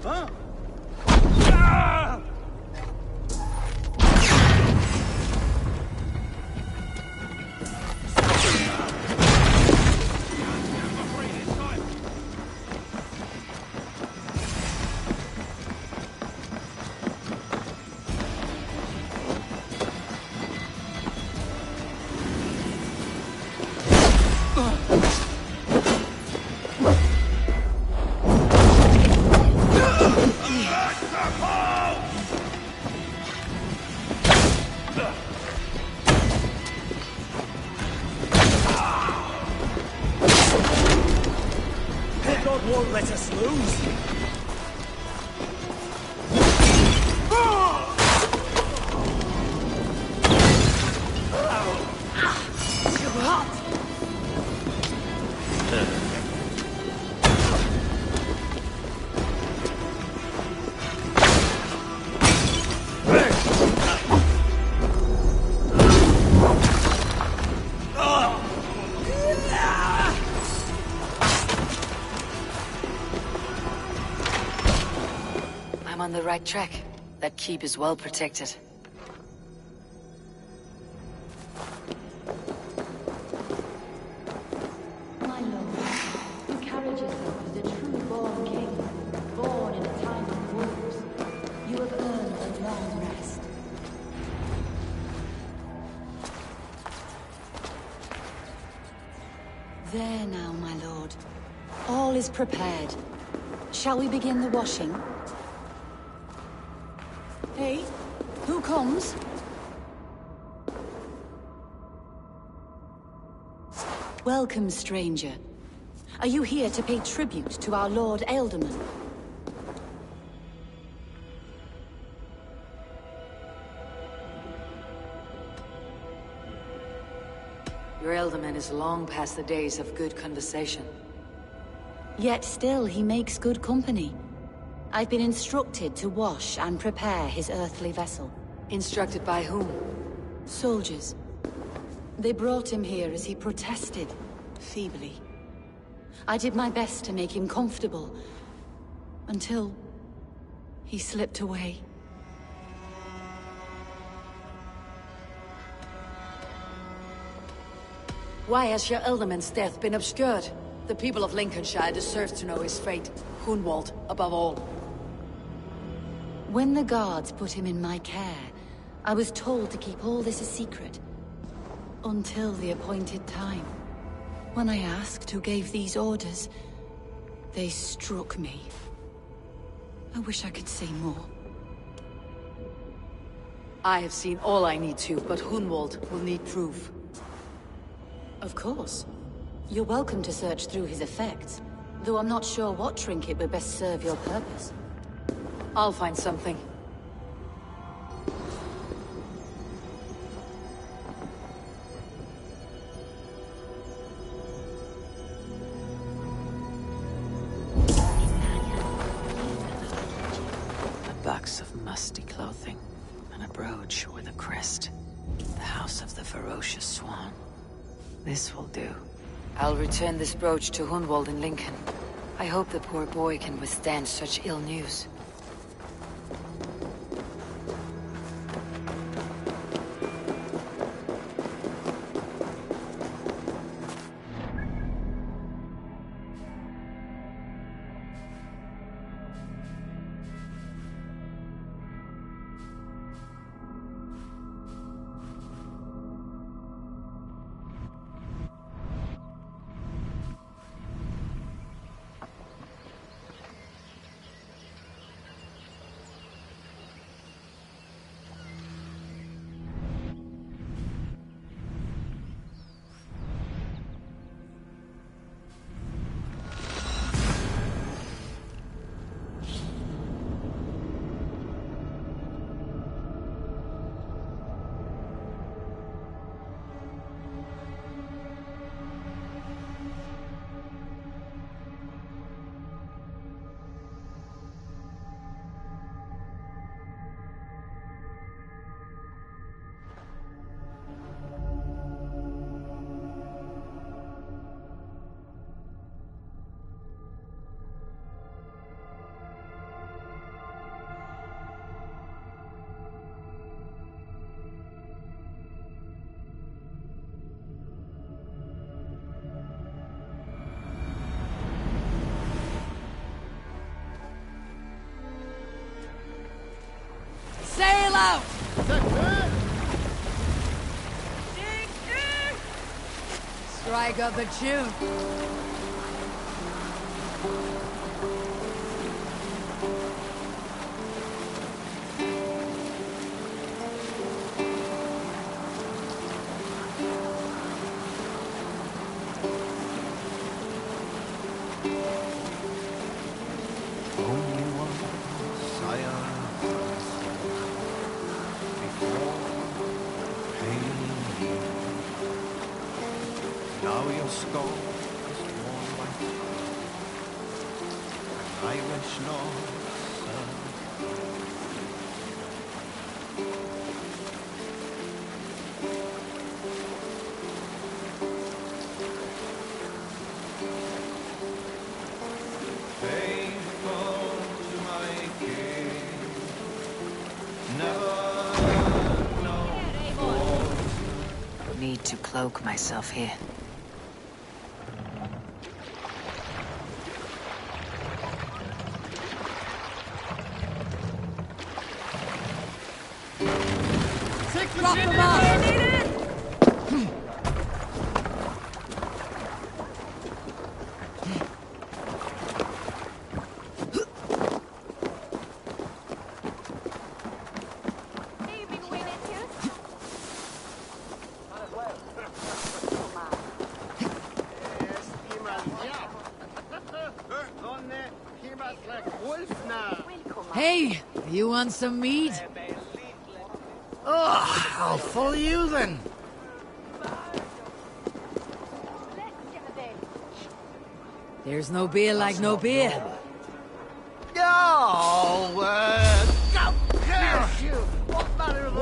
Huh? God won't let us lose. Too hot. I'm on the right track. That keep is well protected. My lord, you carried yourself as a true-born king, born in a time of wolves. You have earned a long rest. There now, my lord. All is prepared. Shall we begin the washing? Hey, who comes? Welcome, stranger. Are you here to pay tribute to our Lord Ealdorman? Your Ealdorman is long past the days of good conversation. Yet still he makes good company. I've been instructed to wash and prepare his earthly vessel. Instructed by whom? Soldiers. They brought him here as he protested, feebly. I did my best to make him comfortable, until he slipped away. Why has your Ealdorman's death been obscured? The people of Lincolnshire deserve to know his fate. Hunwald, above all. When the guards put him in my care, I was told to keep all this a secret. Until the appointed time. When I asked who gave these orders, they struck me. I wish I could say more. I have seen all I need to, but Hunwald will need proof. Of course. You're welcome to search through his effects, though I'm not sure what trinket would best serve your purpose. I'll find something. A box of musty clothing, and a brooch with a crest. The house of the ferocious swan. This will do. I'll return this brooch to Hunwald in Lincoln. I hope the poor boy can withstand such ill news. strike up a tune. Only one sire before pain you. Now your skull is worn by time, and I wish no faithful to my king, never Need to cloak myself here. Drop them off! Hey, you want some meat? Oh, I'll follow you then. There's no beer like no beer. Oh, God curse you! What manner of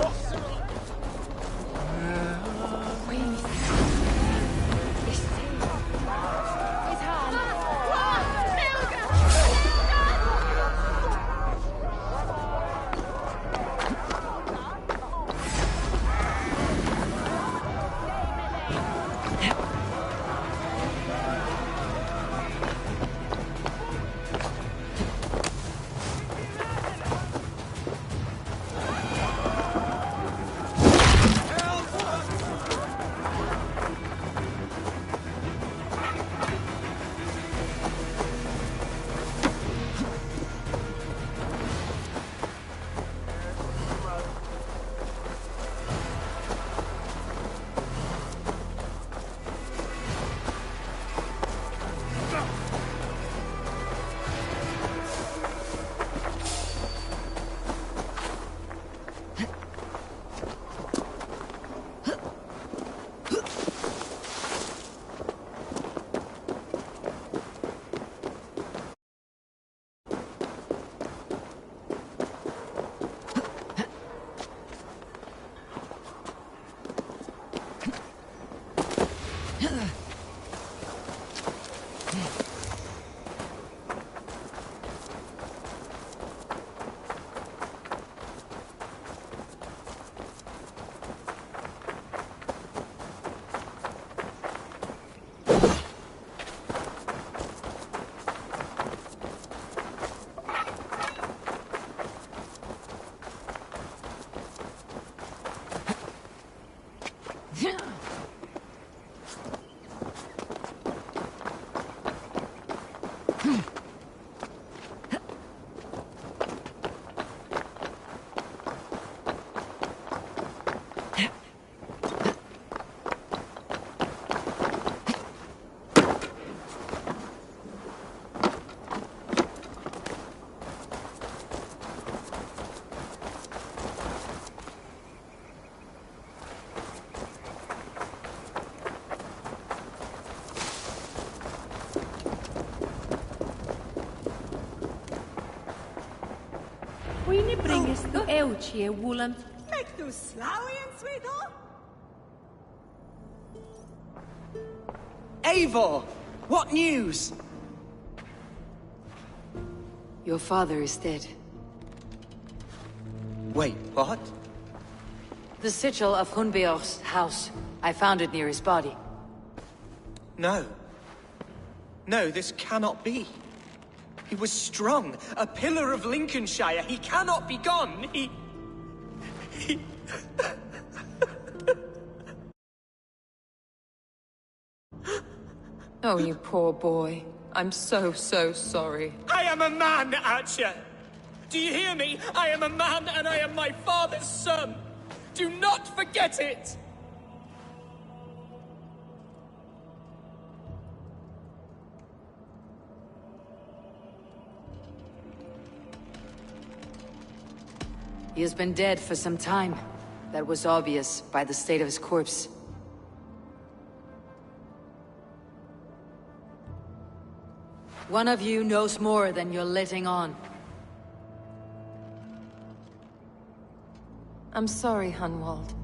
Queenie bringes the Q.U.E.Lets. Make du Slawians wieder? Eivor! What news? Your father is dead. Wait, what? The sigil of Hunbeor's house. I found it near his body. No. No, this cannot be. He was strong, a pillar of Lincolnshire. He cannot be gone. He... Oh, you poor boy. I'm so sorry. I am a man, Archer! Do you hear me? I am a man and I am my father's son! Do not forget it! He has been dead for some time. That was obvious by the state of his corpse. One of you knows more than you're letting on. I'm sorry, Hunwald.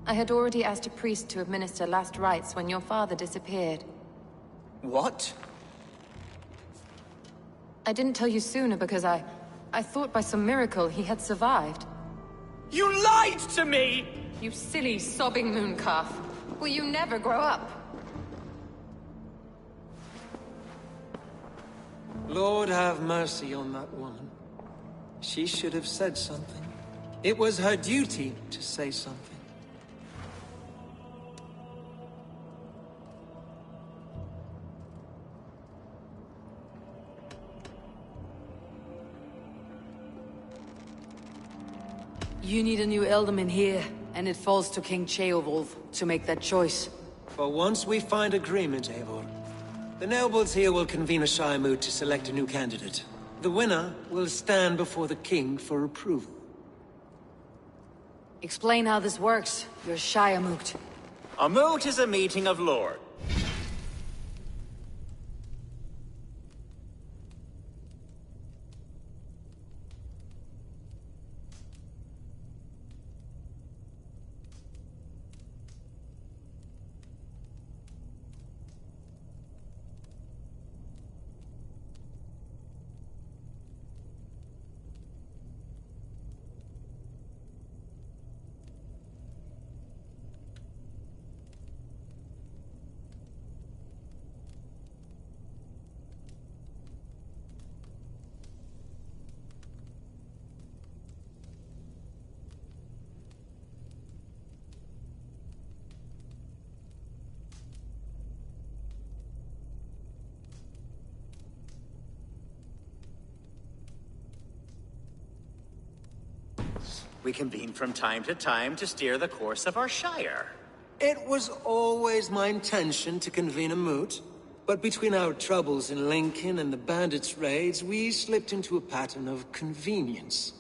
I had already asked a priest to administer last rites when your father disappeared. What? I didn't tell you sooner because I thought by some miracle he had survived. You lied to me! You silly, sobbing mooncalf. Will you never grow up? Lord have mercy on that woman. She should have said something. It was her duty to say something. You need a new Elderman here, and it falls to King Ceolwulf to make that choice. For once we find agreement, Eivor. The nobles here will convene a Shire moot to select a new candidate. The winner will stand before the king for approval. Explain how this works, your Shire moot. A moot is a meeting of lords. We convene from time to time to steer the course of our Shire. It was always my intention to convene a moot, but between our troubles in Lincoln and the bandits' raids, we slipped into a pattern of convenience.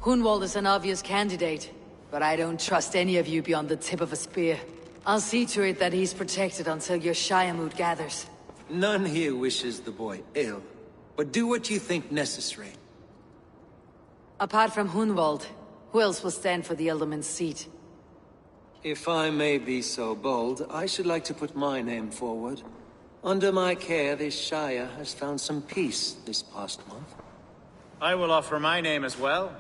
Hunwald is an obvious candidate, but I don't trust any of you beyond the tip of a spear. I'll see to it that he's protected until your Shire moot gathers. None here wishes the boy ill, but do what you think necessary. Apart from Hunwald, who else will stand for the Elderman's seat? If I may be so bold, I should like to put my name forward. Under my care, this Shire has found some peace this past month. I will offer my name as well.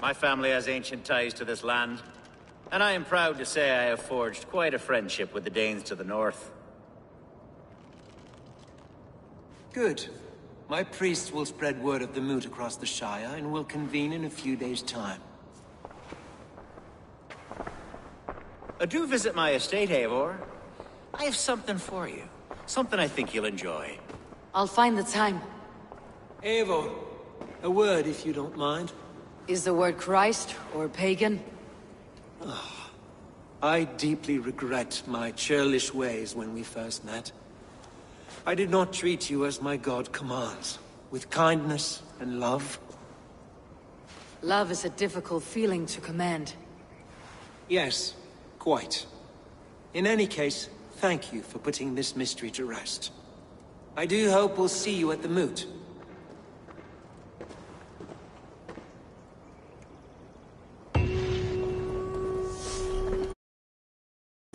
My family has ancient ties to this land, and I am proud to say I have forged quite a friendship with the Danes to the north. Good. My priests will spread word of the moot across the Shire, and will convene in a few days' time. Do visit my estate, Eivor. I have something for you. Something I think you'll enjoy. I'll find the time. Eivor, a word if you don't mind. Is the word Christ or pagan? I deeply regret my churlish ways when we first met. I did not treat you as my god commands, with kindness and love. Love is a difficult feeling to command. Yes, quite. In any case, thank you for putting this mystery to rest. I do hope we'll see you at the moot.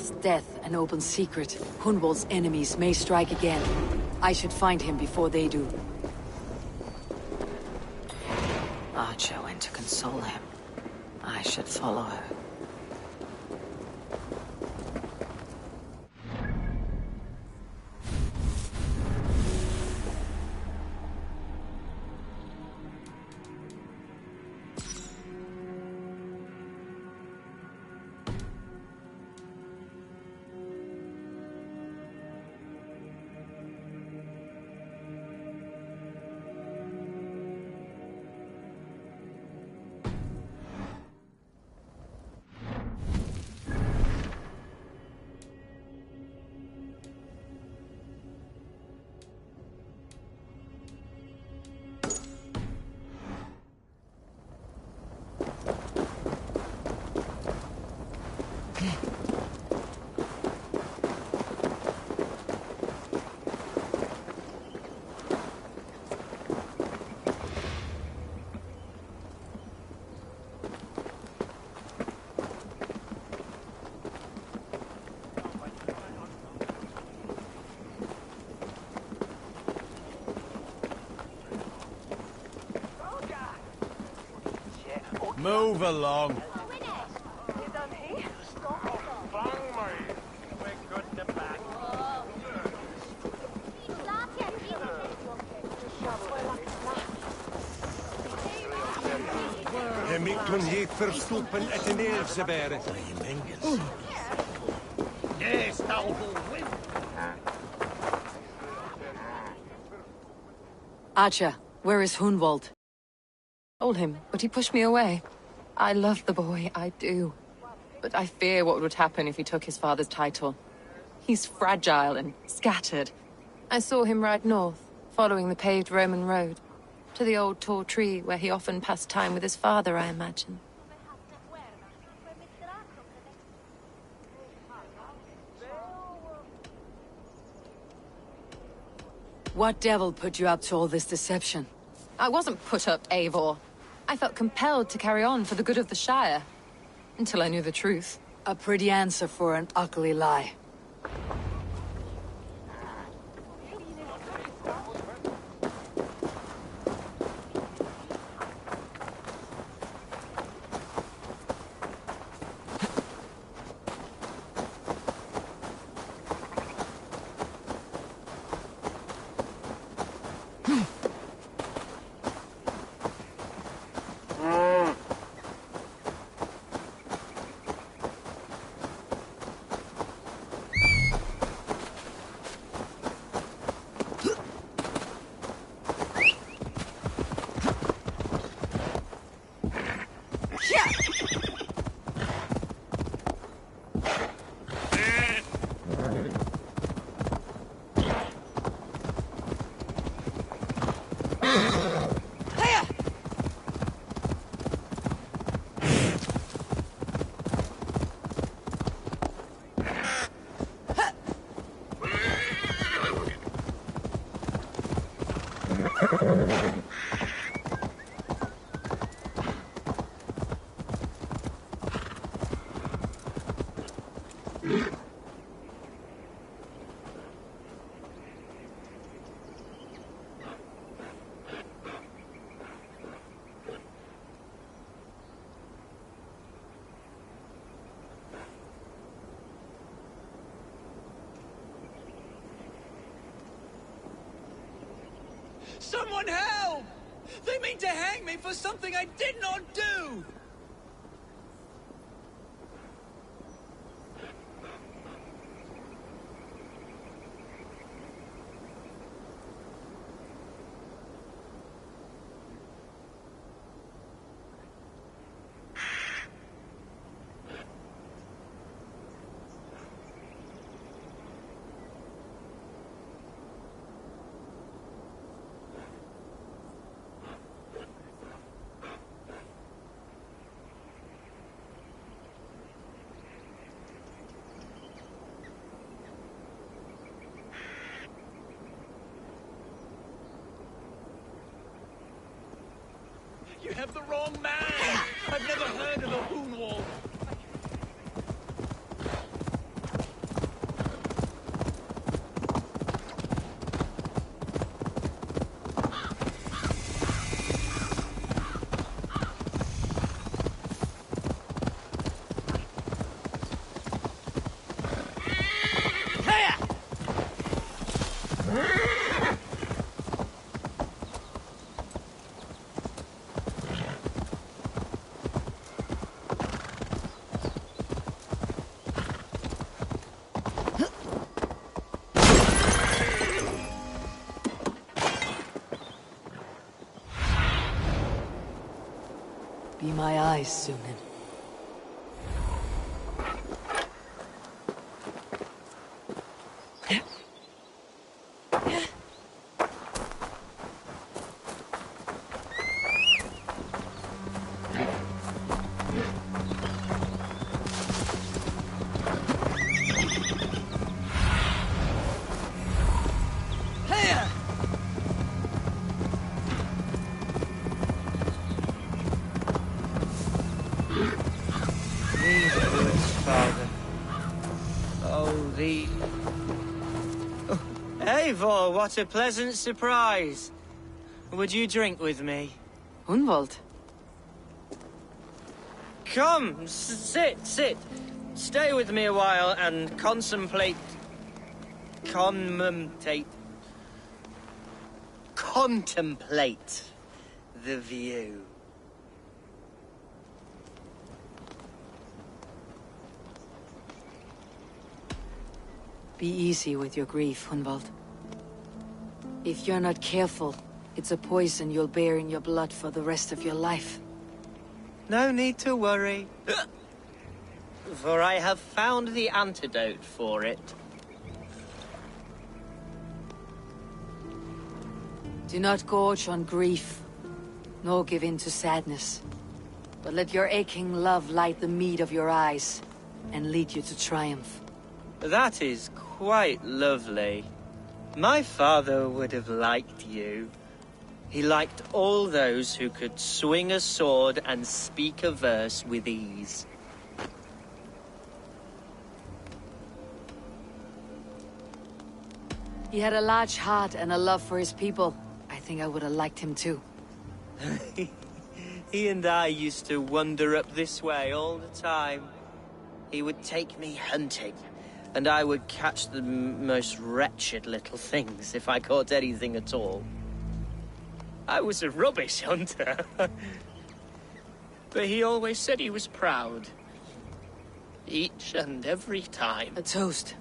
Hunwald's death an open secret, Hunwald's enemies may strike again. I should find him before they do. Archer went to console him. I should follow her. Move along. Je moet toen je verstoppen het in Eelse beren. Yes, thou will. Archer, where is Hunwald? Told him, but he pushed me away. I love the boy, I do. But I fear what would happen if he took his father's title. He's fragile and scattered. I saw him ride north, following the paved Roman road. To the old tall tree where he often passed time with his father, I imagine. What devil put you up to all this deception? I wasn't put up, Eivor. I felt compelled to carry on for the good of the Shire. Until I knew the truth. A pretty answer for an ugly lie. Someone help! They mean to hang me for something I did not do! You have the wrong man! I've never heard of a Hunwald! my eyes, Sunan. Eivor, what a pleasant surprise. Would you drink with me? Hunwald. Come, sit. Stay with me a while and contemplate the view. Be easy with your grief, Hunwald. If you're not careful, it's a poison you'll bear in your blood for the rest of your life. No need to worry. For I have found the antidote for it. Do not gorge on grief, nor give in to sadness. But let your aching love light the mead of your eyes, and lead you to triumph. That is quite lovely. My father would have liked you. He liked all those who could swing a sword and speak a verse with ease. He had a large heart and a love for his people. I think I would have liked him too. He and I used to wander up this way all the time. He would take me hunting, and I would catch the most wretched little things if I caught anything at all. I was a rubbish hunter. But he always said he was proud. Each and every time. A toast.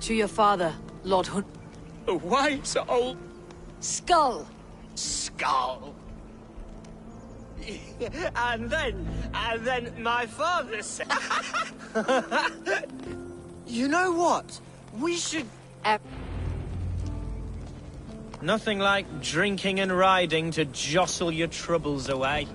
To your father, Lord Hun... A wise old... Skull! Skull! And then my father said... You know what? We should... Nothing like drinking and riding to jostle your troubles away.